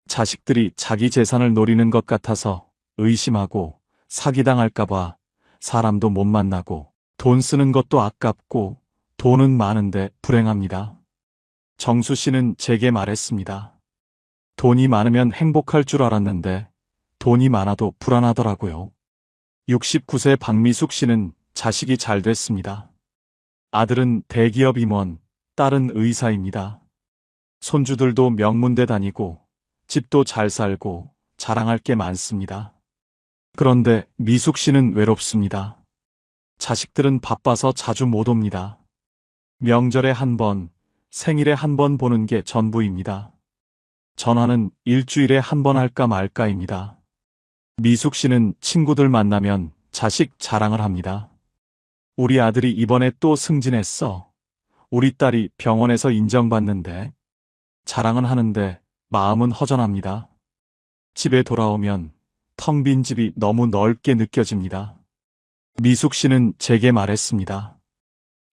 자식들이 자기 재산을 노리는 것 같아서 의심하고 사기당할까봐 사람도 못 만나고 돈 쓰는 것도 아깝고 돈은 많은데 불행합니다. 정수 씨는 제게 말했습니다. 돈이 많으면 행복할 줄 알았는데 돈이 많아도 불안하더라고요. 69세 박미숙 씨는 자식이 잘 됐습니다. 아들은 대기업 임원, 딸은 의사입니다. 손주들도 명문대 다니고 집도 잘 살고 자랑할 게 많습니다. 그런데 미숙 씨는 외롭습니다. 자식들은 바빠서 자주 못 옵니다. 명절에 한 번, 생일에 한 번 보는 게 전부입니다. 전화는 일주일에 한 번 할까 말까입니다. 미숙 씨는 친구들 만나면 자식 자랑을 합니다. 우리 아들이 이번에 또 승진했어. 우리 딸이 병원에서 인정받는데. 자랑은 하는데 마음은 허전합니다. 집에 돌아오면 텅 빈 집이 너무 넓게 느껴집니다. 미숙 씨는 제게 말했습니다.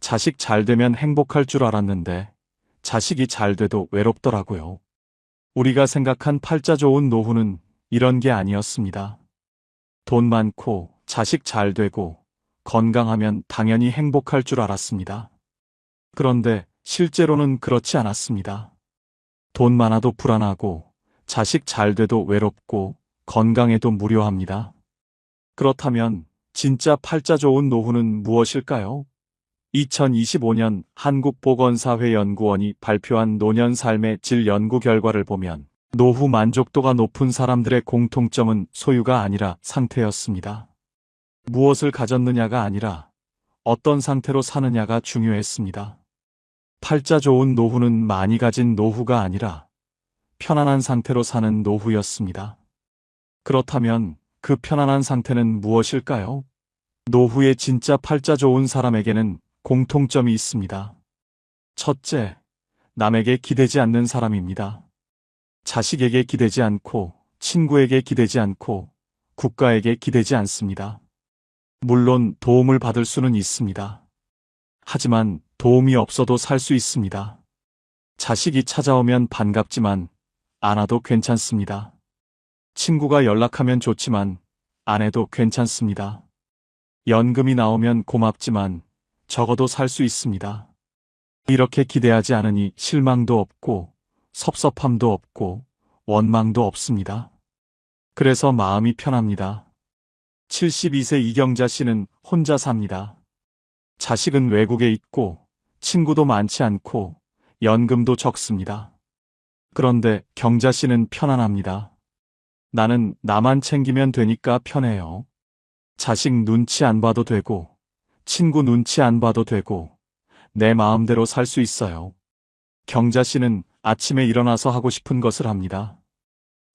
자식 잘 되면 행복할 줄 알았는데 자식이 잘 돼도 외롭더라고요. 우리가 생각한 팔자 좋은 노후는 이런 게 아니었습니다. 돈 많고 자식 잘 되고 건강하면 당연히 행복할 줄 알았습니다. 그런데 실제로는 그렇지 않았습니다. 돈 많아도 불안하고 자식 잘 돼도 외롭고 건강해도 무료합니다. 그렇다면 진짜 팔자 좋은 노후는 무엇일까요? 2025년 한국보건사회연구원이 발표한 노년 삶의 질 연구 결과를 보면 노후 만족도가 높은 사람들의 공통점은 소유가 아니라 상태였습니다. 무엇을 가졌느냐가 아니라 어떤 상태로 사느냐가 중요했습니다. 팔자 좋은 노후는 많이 가진 노후가 아니라 편안한 상태로 사는 노후였습니다. 그렇다면 그 편안한 상태는 무엇일까요? 노후에 진짜 팔자 좋은 사람에게는 공통점이 있습니다. 첫째, 남에게 기대지 않는 사람입니다. 자식에게 기대지 않고, 친구에게 기대지 않고, 국가에게 기대지 않습니다. 물론 도움을 받을 수는 있습니다. 하지만 도움이 없어도 살 수 있습니다. 자식이 찾아오면 반갑지만 안 와도 괜찮습니다. 친구가 연락하면 좋지만 안 해도 괜찮습니다. 연금이 나오면 고맙지만 적어도 살 수 있습니다. 이렇게 기대하지 않으니 실망도 없고 섭섭함도 없고 원망도 없습니다. 그래서 마음이 편합니다. 72세 이경자 씨는 혼자 삽니다. 자식은 외국에 있고 친구도 많지 않고 연금도 적습니다. 그런데 경자 씨는 편안합니다. 나는 나만 챙기면 되니까 편해요. 자식 눈치 안 봐도 되고 친구 눈치 안 봐도 되고 내 마음대로 살 수 있어요. 경자 씨는 아침에 일어나서 하고 싶은 것을 합니다.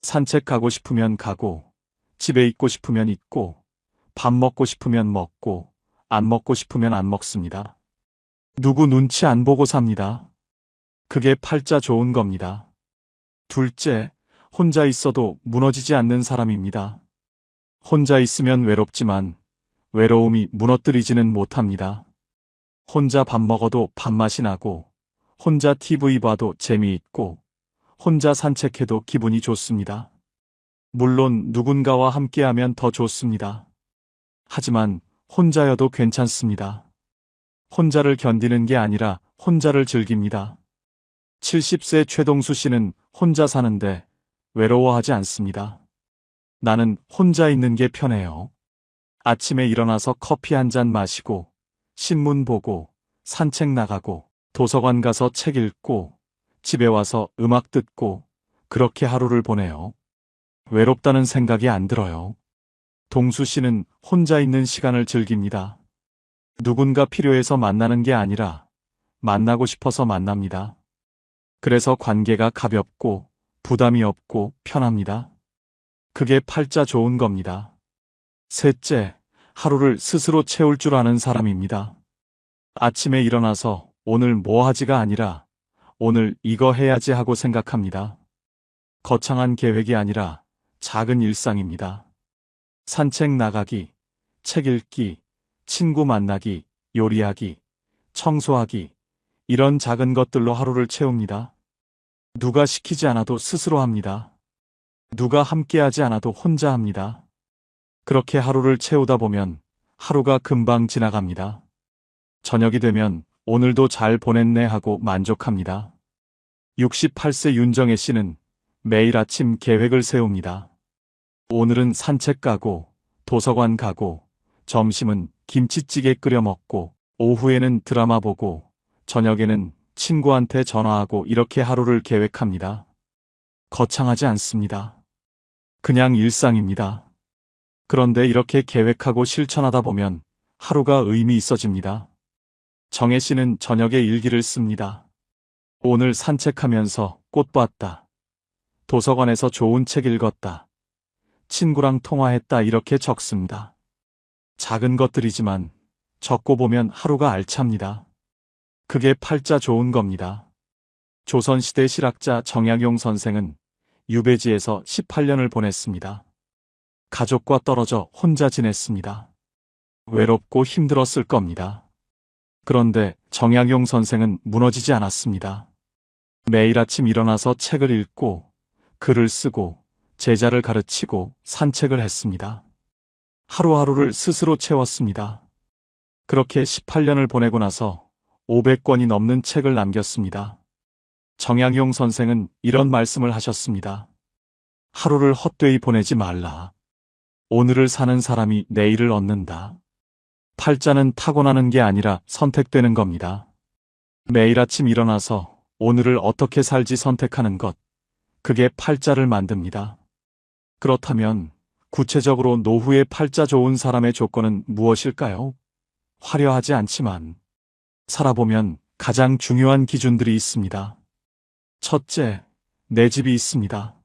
산책 가고 싶으면 가고 집에 있고 싶으면 있고 밥 먹고 싶으면 먹고 안 먹고 싶으면 안 먹습니다. 누구 눈치 안 보고 삽니다. 그게 팔자 좋은 겁니다. 둘째, 혼자 있어도 무너지지 않는 사람입니다. 혼자 있으면 외롭지만 외로움이 무너뜨리지는 못합니다. 혼자 밥 먹어도 밥맛이 나고 혼자 TV 봐도 재미있고 혼자 산책해도 기분이 좋습니다. 물론 누군가와 함께하면 더 좋습니다. 하지만 혼자여도 괜찮습니다. 혼자를 견디는 게 아니라 혼자를 즐깁니다. 70세 최동수 씨는 혼자 사는데 외로워하지 않습니다. 나는 혼자 있는 게 편해요. 아침에 일어나서 커피 한 잔 마시고 신문 보고 산책 나가고 도서관 가서 책 읽고 집에 와서 음악 듣고 그렇게 하루를 보내요. 외롭다는 생각이 안 들어요. 동수 씨는 혼자 있는 시간을 즐깁니다. 누군가 필요해서 만나는 게 아니라 만나고 싶어서 만납니다. 그래서 관계가 가볍고 부담이 없고 편합니다. 그게 팔자 좋은 겁니다. 셋째, 하루를 스스로 채울 줄 아는 사람입니다. 아침에 일어나서 오늘 뭐 하지가 아니라 오늘 이거 해야지 하고 생각합니다. 거창한 계획이 아니라 작은 일상입니다. 산책 나가기, 책 읽기, 친구 만나기, 요리하기, 청소하기, 이런 작은 것들로 하루를 채웁니다. 누가 시키지 않아도 스스로 합니다. 누가 함께하지 않아도 혼자 합니다. 그렇게 하루를 채우다 보면 하루가 금방 지나갑니다. 저녁이 되면 오늘도 잘 보냈네 하고 만족합니다. 68세 윤정혜 씨는 매일 아침 계획을 세웁니다. 오늘은 산책 가고 도서관 가고 점심은 김치찌개 끓여 먹고 오후에는 드라마 보고 저녁에는 친구한테 전화하고 이렇게 하루를 계획합니다. 거창하지 않습니다. 그냥 일상입니다. 그런데 이렇게 계획하고 실천하다 보면 하루가 의미 있어집니다. 정혜 씨는 저녁에 일기를 씁니다. 오늘 산책하면서 꽃 봤다. 도서관에서 좋은 책 읽었다. 친구랑 통화했다 이렇게 적습니다. 작은 것들이지만 적고 보면 하루가 알찹니다. 그게 팔자 좋은 겁니다. 조선시대 실학자 정약용 선생은 유배지에서 18년을 보냈습니다. 가족과 떨어져 혼자 지냈습니다. 외롭고 힘들었을 겁니다. 그런데 정약용 선생은 무너지지 않았습니다. 매일 아침 일어나서 책을 읽고 글을 쓰고 제자를 가르치고 산책을 했습니다. 하루하루를 스스로 채웠습니다. 그렇게 18년을 보내고 나서 500권이 넘는 책을 남겼습니다. 정약용 선생은 이런 말씀을 하셨습니다. 하루를 헛되이 보내지 말라. 오늘을 사는 사람이 내일을 얻는다. 팔자는 타고나는 게 아니라 선택되는 겁니다. 매일 아침 일어나서 오늘을 어떻게 살지 선택하는 것, 그게 팔자를 만듭니다. 그렇다면 구체적으로 노후에 팔자 좋은 사람의 조건은 무엇일까요? 화려하지 않지만 살아보면 가장 중요한 기준들이 있습니다. 첫째, 내 집이 있습니다.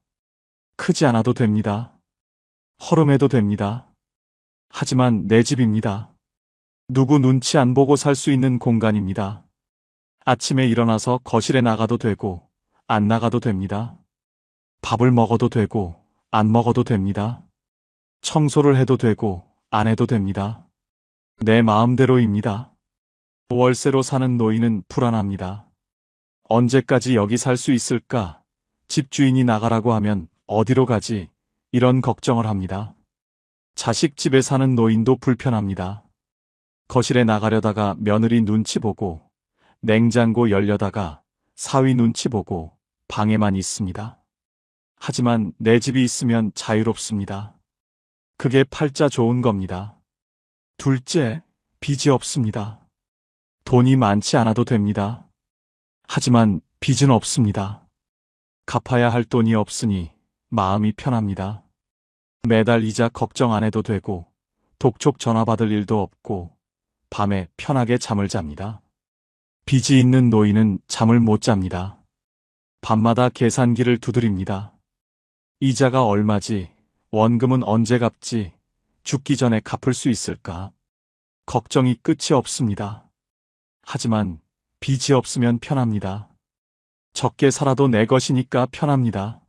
크지 않아도 됩니다. 허름해도 됩니다. 하지만 내 집입니다. 누구 눈치 안 보고 살 수 있는 공간입니다. 아침에 일어나서 거실에 나가도 되고 안 나가도 됩니다. 밥을 먹어도 되고 안 먹어도 됩니다. 청소를 해도 되고 안 해도 됩니다. 내 마음대로입니다. 월세로 사는 노인은 불안합니다. 언제까지 여기 살 수 있을까? 집주인이 나가라고 하면 어디로 가지? 이런 걱정을 합니다. 자식 집에 사는 노인도 불편합니다. 거실에 나가려다가 며느리 눈치 보고, 냉장고 열려다가 사위 눈치 보고 방에만 있습니다. 하지만 내 집이 있으면 자유롭습니다. 그게 팔자 좋은 겁니다. 둘째, 빚이 없습니다. 돈이 많지 않아도 됩니다. 하지만 빚은 없습니다. 갚아야 할 돈이 없으니 마음이 편합니다. 매달 이자 걱정 안 해도 되고, 독촉 전화 받을 일도 없고, 밤에 편하게 잠을 잡니다. 빚이 있는 노인은 잠을 못 잡니다. 밤마다 계산기를 두드립니다. 이자가 얼마지, 원금은 언제 갚지, 죽기 전에 갚을 수 있을까? 걱정이 끝이 없습니다. 하지만 빚이 없으면 편합니다. 적게 살아도 내 것이니까 편합니다.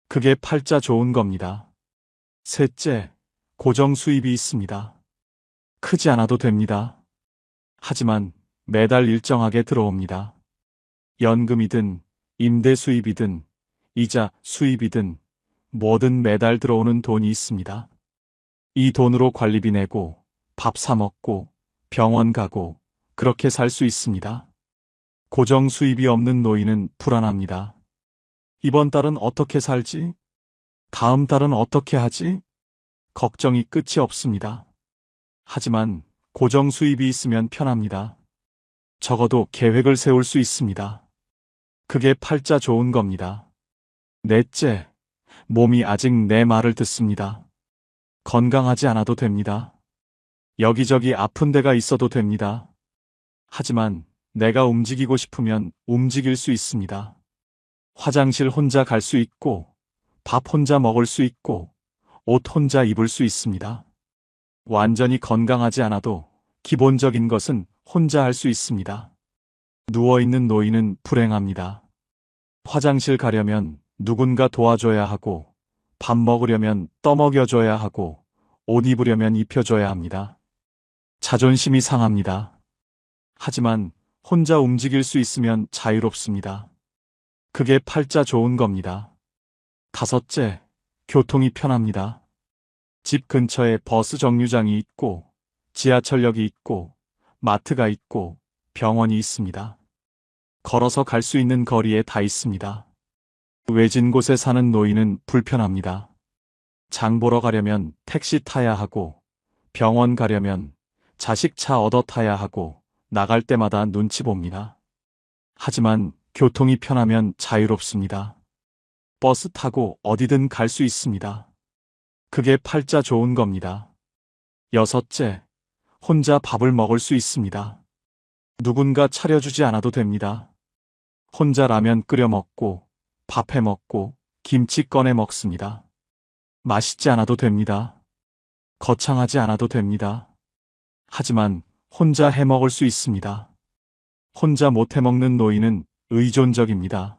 그게 팔자 좋은 겁니다. 셋째, 고정 수입이 있습니다. 크지 않아도 됩니다. 하지만 매달 일정하게 들어옵니다. 연금이든 임대 수입이든 이자 수입이든 뭐든 매달 들어오는 돈이 있습니다. 이 돈으로 관리비 내고 밥 사 먹고 병원 가고 그렇게 살 수 있습니다. 고정 수입이 없는 노인은 불안합니다. 이번 달은 어떻게 살지? 다음 달은 어떻게 하지? 걱정이 끝이 없습니다. 하지만 고정 수입이 있으면 편합니다. 적어도 계획을 세울 수 있습니다. 그게 팔자 좋은 겁니다. 넷째, 몸이 아직 내 말을 듣습니다. 건강하지 않아도 됩니다. 여기저기 아픈 데가 있어도 됩니다. 하지만 내가 움직이고 싶으면 움직일 수 있습니다. 화장실 혼자 갈 수 있고, 밥 혼자 먹을 수 있고, 옷 혼자 입을 수 있습니다. 완전히 건강하지 않아도 기본적인 것은 혼자 할 수 있습니다. 누워있는 노인은 불행합니다. 화장실 가려면 누군가 도와줘야 하고, 밥 먹으려면 떠먹여줘야 하고, 옷 입으려면 입혀줘야 합니다. 자존심이 상합니다. 하지만 혼자 움직일 수 있으면 자유롭습니다. 그게 팔자 좋은 겁니다. 다섯째, 교통이 편합니다. 집 근처에 버스 정류장이 있고, 지하철역이 있고, 마트가 있고, 병원이 있습니다. 걸어서 갈 수 있는 거리에 다 있습니다. 외진 곳에 사는 노인은 불편합니다. 장 보러 가려면 택시 타야 하고, 병원 가려면 자식 차 얻어 타야 하고, 나갈 때마다 눈치 봅니다. 하지만 교통이 편하면 자유롭습니다. 버스 타고 어디든 갈 수 있습니다. 그게 팔자 좋은 겁니다. 여섯째, 혼자 밥을 먹을 수 있습니다. 누군가 차려주지 않아도 됩니다. 혼자 라면 끓여 먹고, 밥 해 먹고, 김치 꺼내 먹습니다. 맛있지 않아도 됩니다. 거창하지 않아도 됩니다. 하지만 혼자 해 먹을 수 있습니다. 혼자 못 해 먹는 노인은 의존적입니다.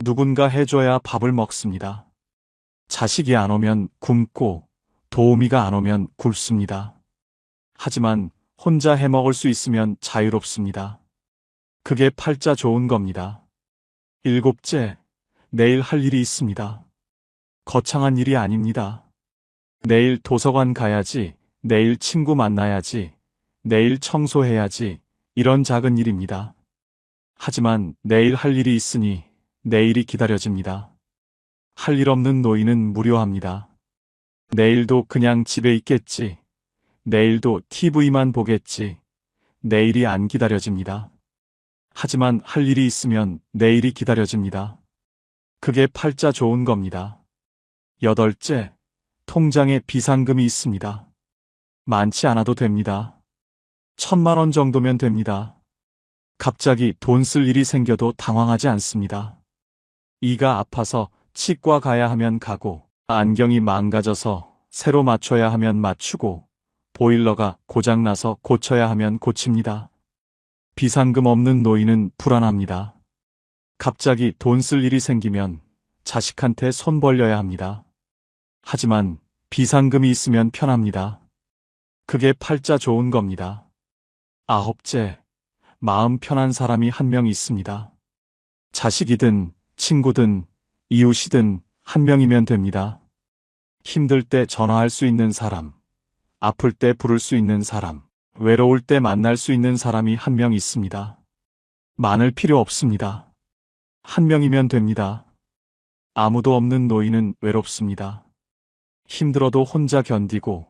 누군가 해줘야 밥을 먹습니다. 자식이 안 오면 굶고 도우미가 안 오면 굶습니다. 하지만 혼자 해 먹을 수 있으면 자유롭습니다. 그게 팔자 좋은 겁니다. 일곱째, 내일 할 일이 있습니다. 거창한 일이 아닙니다. 내일 도서관 가야지, 내일 친구 만나야지, 내일 청소해야지, 이런 작은 일입니다. 하지만 내일 할 일이 있으니 내일이 기다려집니다. 할 일 없는 노인은 무료합니다. 내일도 그냥 집에 있겠지. 내일도 TV만 보겠지. 내일이 안 기다려집니다. 하지만 할 일이 있으면 내일이 기다려집니다. 그게 팔자 좋은 겁니다. 여덟째, 통장에 비상금이 있습니다. 많지 않아도 됩니다. 1,000만 원 정도면 됩니다. 갑자기 돈 쓸 일이 생겨도 당황하지 않습니다. 이가 아파서 치과 가야 하면 가고, 안경이 망가져서 새로 맞춰야 하면 맞추고, 보일러가 고장나서 고쳐야 하면 고칩니다. 비상금 없는 노인은 불안합니다. 갑자기 돈 쓸 일이 생기면 자식한테 손 벌려야 합니다. 하지만 비상금이 있으면 편합니다. 그게 팔자 좋은 겁니다. 아홉째, 마음 편한 사람이 한 명 있습니다. 자식이든 친구든 이웃이든 한 명이면 됩니다. 힘들 때 전화할 수 있는 사람, 아플 때 부를 수 있는 사람, 외로울 때 만날 수 있는 사람이 한 명 있습니다. 많을 필요 없습니다. 한 명이면 됩니다. 아무도 없는 노인은 외롭습니다. 힘들어도 혼자 견디고,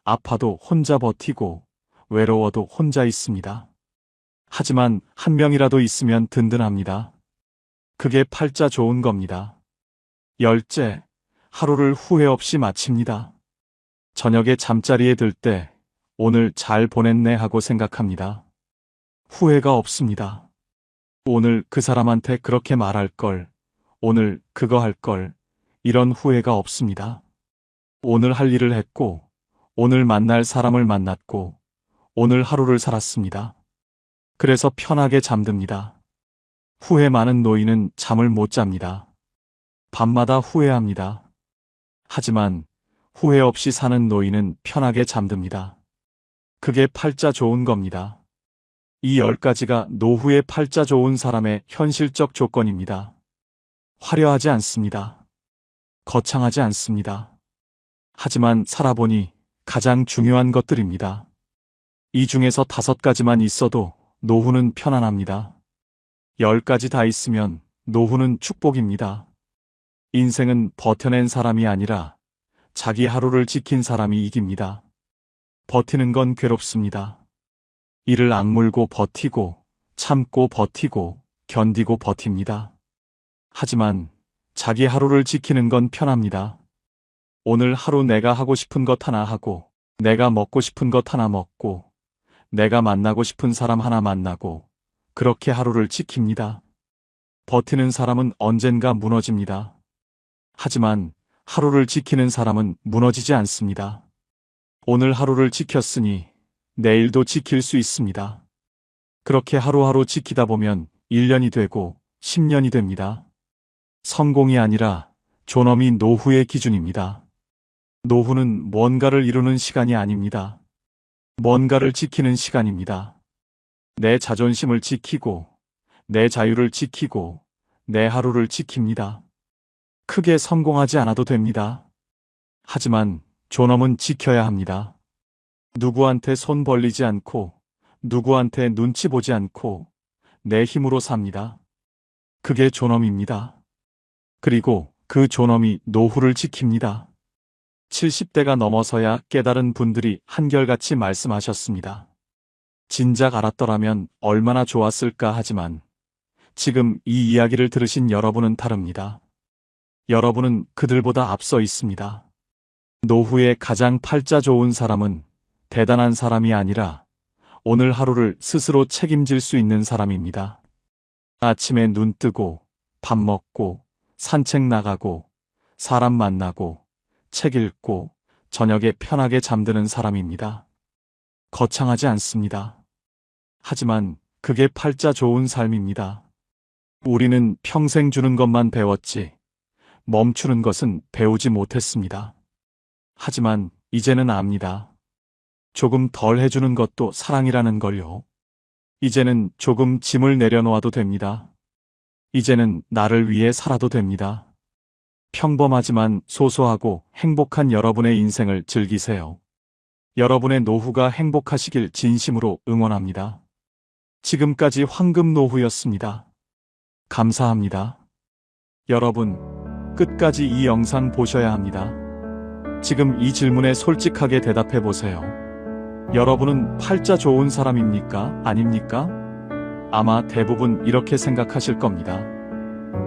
아파도 혼자 버티고, 외로워도 혼자 있습니다. 하지만 한 명이라도 있으면 든든합니다. 그게 팔자 좋은 겁니다. 열째, 하루를 후회 없이 마칩니다. 저녁에 잠자리에 들 때 오늘 잘 보냈네 하고 생각합니다. 후회가 없습니다. 오늘 그 사람한테 그렇게 말할 걸, 오늘 그거 할 걸, 이런 후회가 없습니다. 오늘 할 일을 했고, 오늘 만날 사람을 만났고, 오늘 하루를 살았습니다. 그래서 편하게 잠듭니다. 후회 많은 노인은 잠을 못 잡니다. 밤마다 후회합니다. 하지만 후회 없이 사는 노인은 편하게 잠듭니다. 그게 팔자 좋은 겁니다. 이 10가지가 노후에 팔자 좋은 사람의 현실적 조건입니다. 화려하지 않습니다. 거창하지 않습니다. 하지만 살아보니 가장 중요한 것들입니다. 이 중에서 5가지만 있어도 노후는 편안합니다. 10가지 다 있으면 노후는 축복입니다. 인생은 버텨낸 사람이 아니라 자기 하루를 지킨 사람이 이깁니다. 버티는 건 괴롭습니다. 이를 악물고 버티고, 참고 버티고, 견디고 버팁니다. 하지만 자기 하루를 지키는 건 편합니다. 오늘 하루 내가 하고 싶은 것 하나 하고, 내가 먹고 싶은 것 하나 먹고, 내가 만나고 싶은 사람 하나 만나고, 그렇게 하루를 지킵니다. 버티는 사람은 언젠가 무너집니다. 하지만 하루를 지키는 사람은 무너지지 않습니다. 오늘 하루를 지켰으니 내일도 지킬 수 있습니다. 그렇게 하루하루 지키다 보면 1년이 되고 10년이 됩니다. 성공이 아니라 존엄이 노후의 기준입니다. 노후는 뭔가를 이루는 시간이 아닙니다. 뭔가를 지키는 시간입니다. 내 자존심을 지키고, 내 자유를 지키고, 내 하루를 지킵니다. 크게 성공하지 않아도 됩니다. 하지만 존엄은 지켜야 합니다. 누구한테 손 벌리지 않고, 누구한테 눈치 보지 않고, 내 힘으로 삽니다. 그게 존엄입니다. 그리고 그 존엄이 노후를 지킵니다. 70대가 넘어서야 깨달은 분들이 한결같이 말씀하셨습니다. 진작 알았더라면 얼마나 좋았을까 하지만 지금 이 이야기를 들으신 여러분은 다릅니다. 여러분은 그들보다 앞서 있습니다. 노후에 가장 팔자 좋은 사람은 대단한 사람이 아니라 오늘 하루를 스스로 책임질 수 있는 사람입니다. 아침에 눈 뜨고, 밥 먹고, 산책 나가고, 사람 만나고, 책 읽고, 저녁에 편하게 잠드는 사람입니다. 거창하지 않습니다. 하지만 그게 팔자 좋은 삶입니다. 우리는 평생 주는 것만 배웠지, 멈추는 것은 배우지 못했습니다. 하지만 이제는 압니다. 조금 덜 해주는 것도 사랑이라는 걸요. 이제는 조금 짐을 내려놓아도 됩니다. 이제는 나를 위해 살아도 됩니다. 평범하지만 소소하고 행복한 여러분의 인생을 즐기세요. 여러분의 노후가 행복하시길 진심으로 응원합니다. 지금까지 황금 노후였습니다. 감사합니다. 여러분, 끝까지 이 영상 보셔야 합니다. 지금 이 질문에 솔직하게 대답해 보세요. 여러분은 팔자 좋은 사람입니까? 아닙니까? 아마 대부분 이렇게 생각하실 겁니다.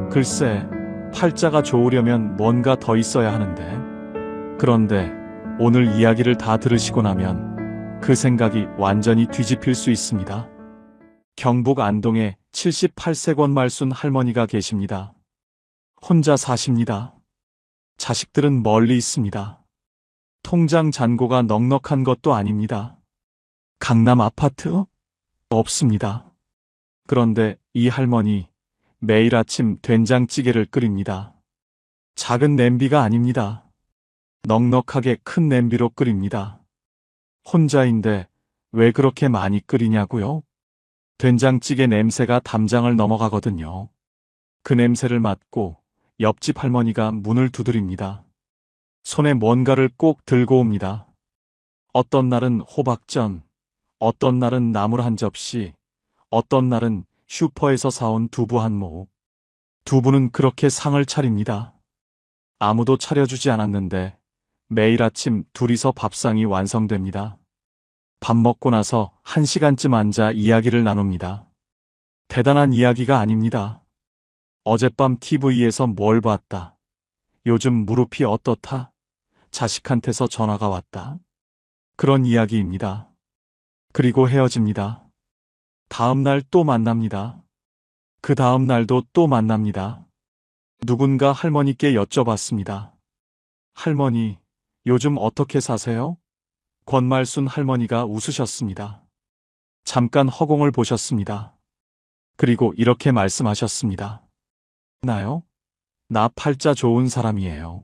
글쎄, 팔자가 좋으려면 뭔가 더 있어야 하는데. 그런데 오늘 이야기를 다 들으시고 나면 그 생각이 완전히 뒤집힐 수 있습니다. 경북 안동에 78세 권말순 할머니가 계십니다. 혼자 사십니다. 자식들은 멀리 있습니다. 통장 잔고가 넉넉한 것도 아닙니다. 강남 아파트? 없습니다. 그런데 이 할머니 매일 아침 된장찌개를 끓입니다. 작은 냄비가 아닙니다. 넉넉하게 큰 냄비로 끓입니다. 혼자인데 왜 그렇게 많이 끓이냐고요? 된장찌개 냄새가 담장을 넘어가거든요. 그 냄새를 맡고 옆집 할머니가 문을 두드립니다. 손에 뭔가를 꼭 들고 옵니다. 어떤 날은 호박전, 어떤 날은 나물 한 접시, 어떤 날은 슈퍼에서 사온 두부 한 모. 두부는 그렇게 상을 차립니다. 아무도 차려주지 않았는데 매일 아침 둘이서 밥상이 완성됩니다. 밥 먹고 나서 1시간쯤 앉아 이야기를 나눕니다. 대단한 이야기가 아닙니다. 어젯밤 TV에서 뭘 봤다. 요즘 무릎이 어떻다. 자식한테서 전화가 왔다. 그런 이야기입니다. 그리고 헤어집니다. 다음 날 또 만납니다. 그 다음 날도 또 만납니다. 누군가 할머니께 여쭤봤습니다. 할머니, 요즘 어떻게 사세요? 권말순 할머니가 웃으셨습니다. 잠깐 허공을 보셨습니다. 그리고 이렇게 말씀하셨습니다. 나요? 나 팔자 좋은 사람이에요.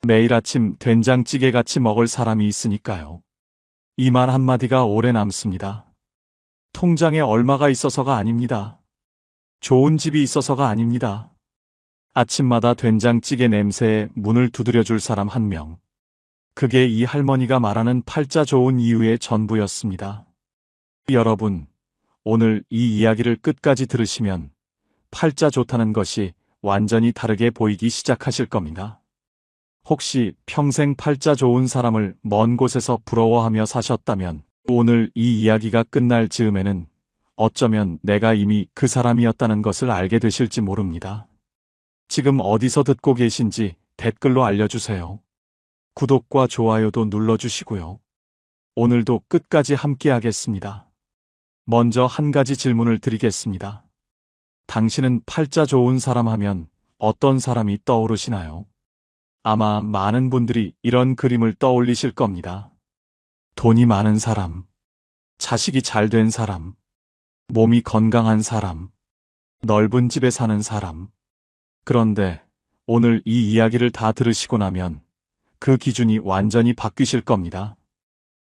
매일 아침 된장찌개 같이 먹을 사람이 있으니까요. 이 말 한마디가 오래 남습니다. 통장에 얼마가 있어서가 아닙니다. 좋은 집이 있어서가 아닙니다. 아침마다 된장찌개 냄새에 문을 두드려줄 사람 한 명. 그게 이 할머니가 말하는 팔자 좋은 이유의 전부였습니다. 여러분, 오늘 이 이야기를 끝까지 들으시면 팔자 좋다는 것이 완전히 다르게 보이기 시작하실 겁니다. 혹시 평생 팔자 좋은 사람을 먼 곳에서 부러워하며 사셨다면 오늘 이 이야기가 끝날 즈음에는 어쩌면 내가 이미 그 사람이었다는 것을 알게 되실지 모릅니다. 지금 어디서 듣고 계신지 댓글로 알려주세요. 구독과 좋아요도 눌러주시고요. 오늘도 끝까지 함께 하겠습니다. 먼저 한 가지 질문을 드리겠습니다. 당신은 팔자 좋은 사람 하면 어떤 사람이 떠오르시나요? 아마 많은 분들이 이런 그림을 떠올리실 겁니다. 돈이 많은 사람, 자식이 잘 된 사람, 몸이 건강한 사람, 넓은 집에 사는 사람. 그런데 오늘 이 이야기를 다 들으시고 나면 그 기준이 완전히 바뀌실 겁니다.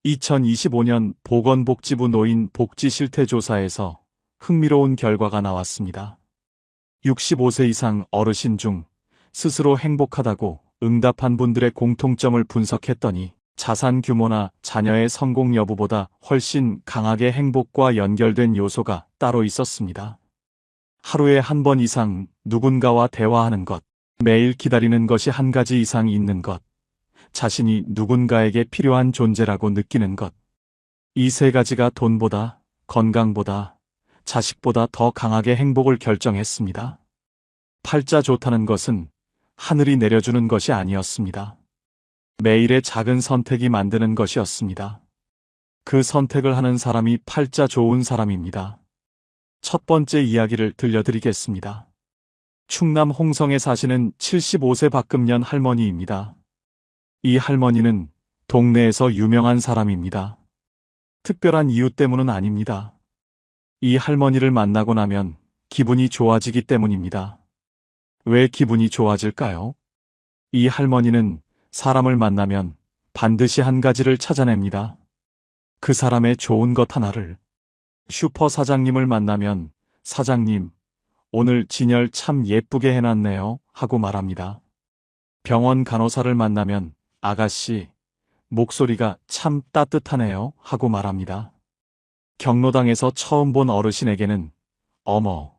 2025년 보건복지부 노인 복지 실태 조사에서 흥미로운 결과가 나왔습니다. 65세 이상 어르신 중 스스로 행복하다고 응답한 분들의 공통점을 분석했더니 자산 규모나 자녀의 성공 여부보다 훨씬 강하게 행복과 연결된 요소가 따로 있었습니다. 하루에 한 번 이상 누군가와 대화하는 것, 매일 기다리는 것이 한 가지 이상 있는 것, 자신이 누군가에게 필요한 존재라고 느끼는 것. 이 세 가지가 돈보다, 건강보다, 자식보다 더 강하게 행복을 결정했습니다. 팔자 좋다는 것은 하늘이 내려주는 것이 아니었습니다. 매일의 작은 선택이 만드는 것이었습니다. 그 선택을 하는 사람이 팔자 좋은 사람입니다. 첫 번째 이야기를 들려드리겠습니다. 충남 홍성에 사시는 75세 박금년 할머니입니다. 이 할머니는 동네에서 유명한 사람입니다. 특별한 이유 때문은 아닙니다. 이 할머니를 만나고 나면 기분이 좋아지기 때문입니다. 왜 기분이 좋아질까요? 이 할머니는 사람을 만나면 반드시 한 가지를 찾아냅니다. 그 사람의 좋은 것 하나를. 슈퍼 사장님을 만나면 사장님, 오늘 진열 참 예쁘게 해놨네요 하고 말합니다. 병원 간호사를 만나면 아가씨, 목소리가 참 따뜻하네요 하고 말합니다. 경로당에서 처음 본 어르신에게는 어머,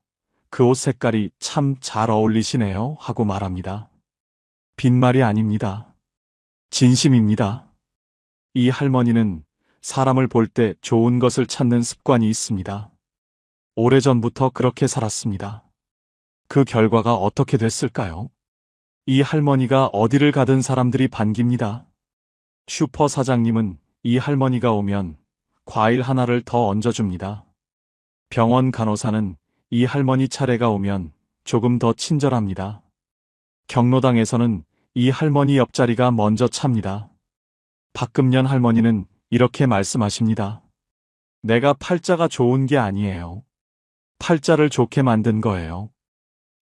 그 옷 색깔이 참 잘 어울리시네요 하고 말합니다. 빈말이 아닙니다. 진심입니다. 이 할머니는 사람을 볼 때 좋은 것을 찾는 습관이 있습니다. 오래전부터 그렇게 살았습니다. 그 결과가 어떻게 됐을까요? 이 할머니가 어디를 가든 사람들이 반깁니다. 슈퍼 사장님은 이 할머니가 오면 과일 하나를 더 얹어줍니다. 병원 간호사는 이 할머니 차례가 오면 조금 더 친절합니다. 경로당에서는 이 할머니 옆자리가 먼저 찹니다. 박금년 할머니는 이렇게 말씀하십니다. 내가 팔자가 좋은 게 아니에요. 팔자를 좋게 만든 거예요.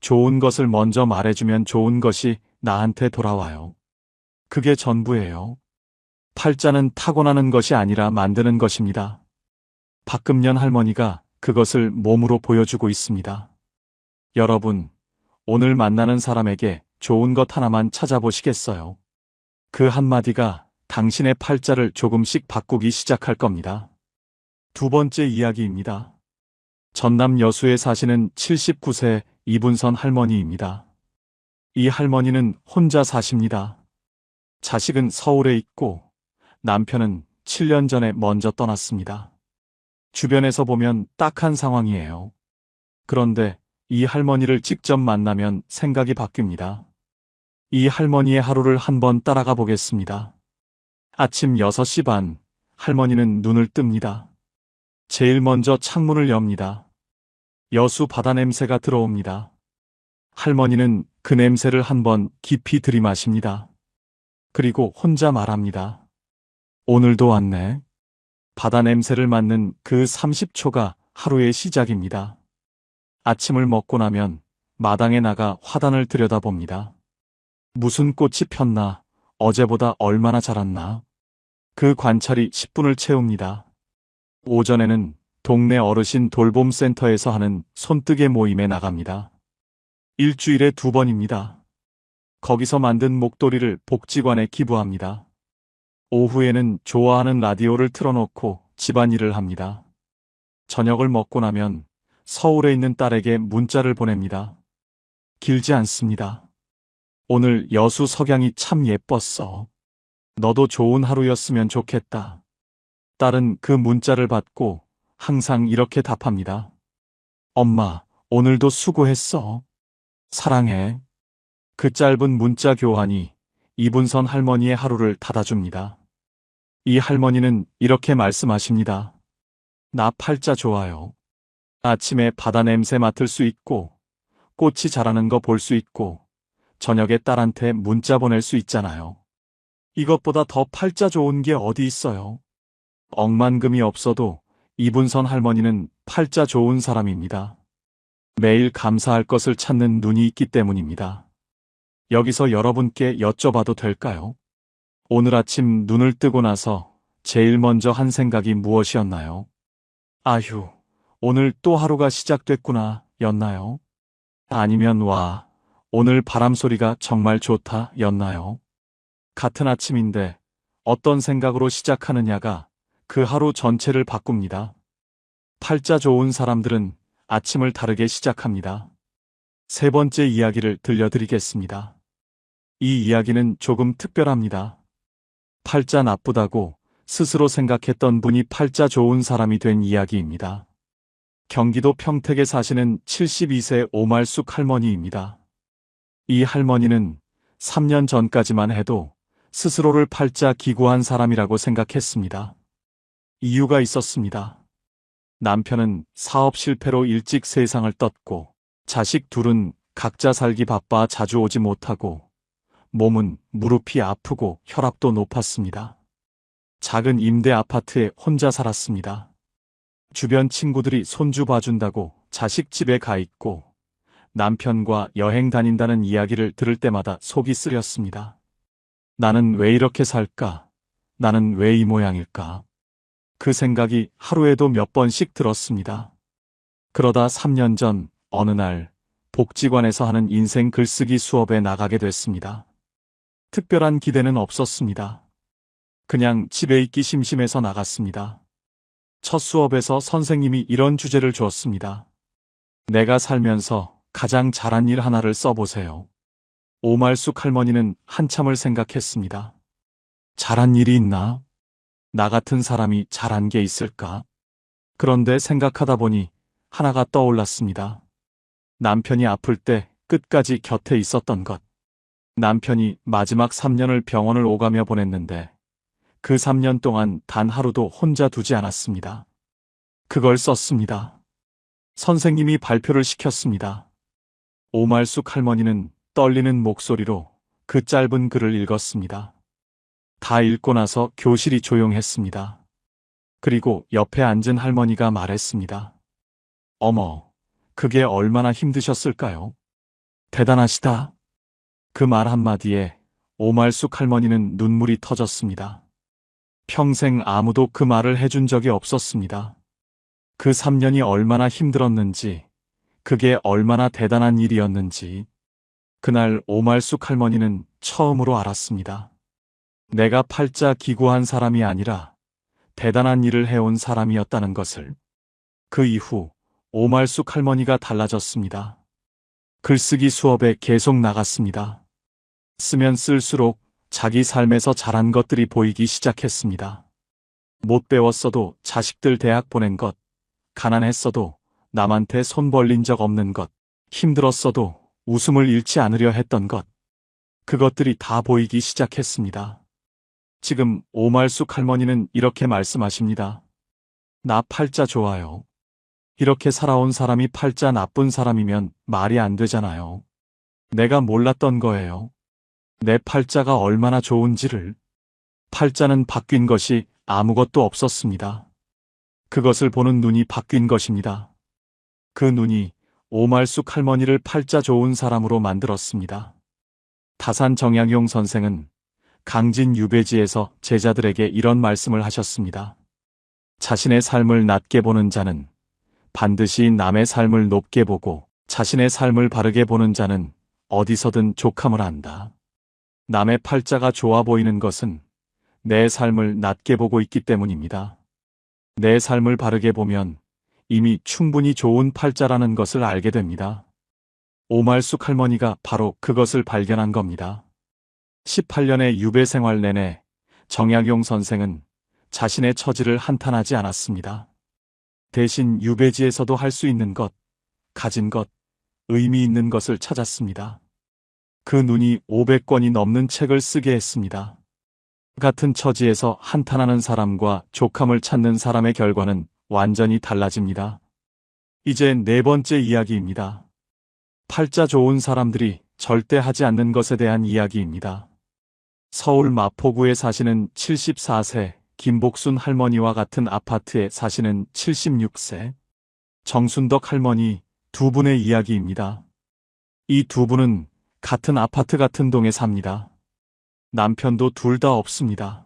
좋은 것을 먼저 말해주면 좋은 것이 나한테 돌아와요. 그게 전부예요. 팔자는 타고나는 것이 아니라 만드는 것입니다. 박금년 할머니가 그것을 몸으로 보여주고 있습니다. 여러분, 오늘 만나는 사람에게 좋은 것 하나만 찾아보시겠어요? 그 한마디가 당신의 팔자를 조금씩 바꾸기 시작할 겁니다. 두 번째 이야기입니다. 전남 여수에 사시는 79세 이분선 할머니입니다. 이 할머니는 혼자 사십니다. 자식은 서울에 있고 남편은 7년 전에 먼저 떠났습니다. 주변에서 보면 딱한 상황이에요. 그런데 이 할머니를 직접 만나면 생각이 바뀝니다. 이 할머니의 하루를 한번 따라가 보겠습니다. 아침 6시 반, 할머니는 눈을 뜹니다. 제일 먼저 창문을 엽니다. 여수 바다 냄새가 들어옵니다. 할머니는 그 냄새를 한번 깊이 들이마십니다. 그리고 혼자 말합니다. 오늘도 왔네. 바다 냄새를 맡는 그 30초가 하루의 시작입니다. 아침을 먹고 나면 마당에 나가 화단을 들여다봅니다. 무슨 꽃이 폈나, 어제보다 얼마나 자랐나. 그 관찰이 10분을 채웁니다. 오전에는 동네 어르신 돌봄센터에서 하는 손뜨개 모임에 나갑니다. 일주일에 2번입니다. 거기서 만든 목도리를 복지관에 기부합니다. 오후에는 좋아하는 라디오를 틀어놓고 집안일을 합니다. 저녁을 먹고 나면 서울에 있는 딸에게 문자를 보냅니다. 길지 않습니다. 오늘 여수 석양이 참 예뻤어. 너도 좋은 하루였으면 좋겠다. 딸은 그 문자를 받고 항상 이렇게 답합니다. 엄마, 오늘도 수고했어. 사랑해. 그 짧은 문자 교환이 이분선 할머니의 하루를 닫아줍니다. 이 할머니는 이렇게 말씀하십니다. 나 팔자 좋아요. 아침에 바다 냄새 맡을 수 있고, 꽃이 자라는 거 볼 수 있고, 저녁에 딸한테 문자 보낼 수 있잖아요. 이것보다 더 팔자 좋은 게 어디 있어요? 억만금이 없어도 이분선 할머니는 팔자 좋은 사람입니다. 매일 감사할 것을 찾는 눈이 있기 때문입니다. 여기서 여러분께 여쭤봐도 될까요? 오늘 아침 눈을 뜨고 나서 제일 먼저 한 생각이 무엇이었나요? 아휴, 오늘 또 하루가 시작됐구나, 였나요? 아니면 와, 오늘 바람 소리가 정말 좋다, 였나요? 같은 아침인데 어떤 생각으로 시작하느냐가 그 하루 전체를 바꿉니다. 팔자 좋은 사람들은 아침을 다르게 시작합니다. 세 번째 이야기를 들려드리겠습니다. 이 이야기는 조금 특별합니다. 팔자 나쁘다고 스스로 생각했던 분이 팔자 좋은 사람이 된 이야기입니다. 경기도 평택에 사시는 72세 오말숙 할머니입니다. 이 할머니는 3년 전까지만 해도 스스로를 팔자 기구한 사람이라고 생각했습니다. 이유가 있었습니다. 남편은 사업 실패로 일찍 세상을 떴고 자식 둘은 각자 살기 바빠 자주 오지 못하고 몸은 무릎이 아프고 혈압도 높았습니다. 작은 임대 아파트에 혼자 살았습니다. 주변 친구들이 손주 봐준다고 자식 집에 가 있고 남편과 여행 다닌다는 이야기를 들을 때마다 속이 쓰렸습니다. 나는 왜 이렇게 살까? 나는 왜 이 모양일까? 그 생각이 하루에도 몇 번씩 들었습니다. 그러다 3년 전 어느 날 복지관에서 하는 인생 글쓰기 수업에 나가게 됐습니다. 특별한 기대는 없었습니다. 그냥 집에 있기 심심해서 나갔습니다. 첫 수업에서 선생님이 이런 주제를 주었습니다. 내가 살면서 가장 잘한 일 하나를 써보세요. 오말숙 할머니는 한참을 생각했습니다. 잘한 일이 있나? 나 같은 사람이 잘한 게 있을까? 그런데 생각하다 보니 하나가 떠올랐습니다. 남편이 아플 때 끝까지 곁에 있었던 것. 남편이 마지막 3년을 병원을 오가며 보냈는데 그 3년 동안 단 하루도 혼자 두지 않았습니다. 그걸 썼습니다. 선생님이 발표를 시켰습니다. 오말숙 할머니는 떨리는 목소리로 그 짧은 글을 읽었습니다. 다 읽고 나서 교실이 조용했습니다. 그리고 옆에 앉은 할머니가 말했습니다. 어머, 그게 얼마나 힘드셨을까요? 대단하시다. 그 말 한마디에 오말숙 할머니는 눈물이 터졌습니다. 평생 아무도 그 말을 해준 적이 없었습니다. 그 3년이 얼마나 힘들었는지, 그게 얼마나 대단한 일이었는지, 그날 오말숙 할머니는 처음으로 알았습니다. 내가 팔자 기구한 사람이 아니라 대단한 일을 해온 사람이었다는 것을. 그 이후 오말숙 할머니가 달라졌습니다. 글쓰기 수업에 계속 나갔습니다. 쓰면 쓸수록 자기 삶에서 잘한 것들이 보이기 시작했습니다. 못 배웠어도 자식들 대학 보낸 것, 가난했어도 남한테 손 벌린 적 없는 것, 힘들었어도 웃음을 잃지 않으려 했던 것, 그것들이 다 보이기 시작했습니다. 지금 오말숙 할머니는 이렇게 말씀하십니다. 나 팔자 좋아요. 이렇게 살아온 사람이 팔자 나쁜 사람이면 말이 안 되잖아요. 내가 몰랐던 거예요. 내 팔자가 얼마나 좋은지를. 팔자는 바뀐 것이 아무것도 없었습니다. 그것을 보는 눈이 바뀐 것입니다. 그 눈이 오말숙 할머니를 팔자 좋은 사람으로 만들었습니다. 다산 정약용 선생은 강진 유배지에서 제자들에게 이런 말씀을 하셨습니다. 자신의 삶을 낮게 보는 자는 반드시 남의 삶을 높게 보고 자신의 삶을 바르게 보는 자는 어디서든 족함을 안다. 남의 팔자가 좋아 보이는 것은 내 삶을 낮게 보고 있기 때문입니다. 내 삶을 바르게 보면 이미 충분히 좋은 팔자라는 것을 알게 됩니다. 오말숙 할머니가 바로 그것을 발견한 겁니다. 18년의 유배 생활 내내 정약용 선생은 자신의 처지를 한탄하지 않았습니다. 대신 유배지에서도 할 수 있는 것, 가진 것, 의미 있는 것을 찾았습니다. 그 눈이 500권이 넘는 책을 쓰게 했습니다. 같은 처지에서 한탄하는 사람과 족함을 찾는 사람의 결과는 완전히 달라집니다. 이제 네 번째 이야기입니다. 팔자 좋은 사람들이 절대 하지 않는 것에 대한 이야기입니다. 서울 마포구에 사시는 74세 김복순 할머니와 같은 아파트에 사시는 76세 정순덕 할머니 두 분의 이야기입니다. 이 두 분은 같은 아파트 같은 동에 삽니다. 남편도 둘 다 없습니다.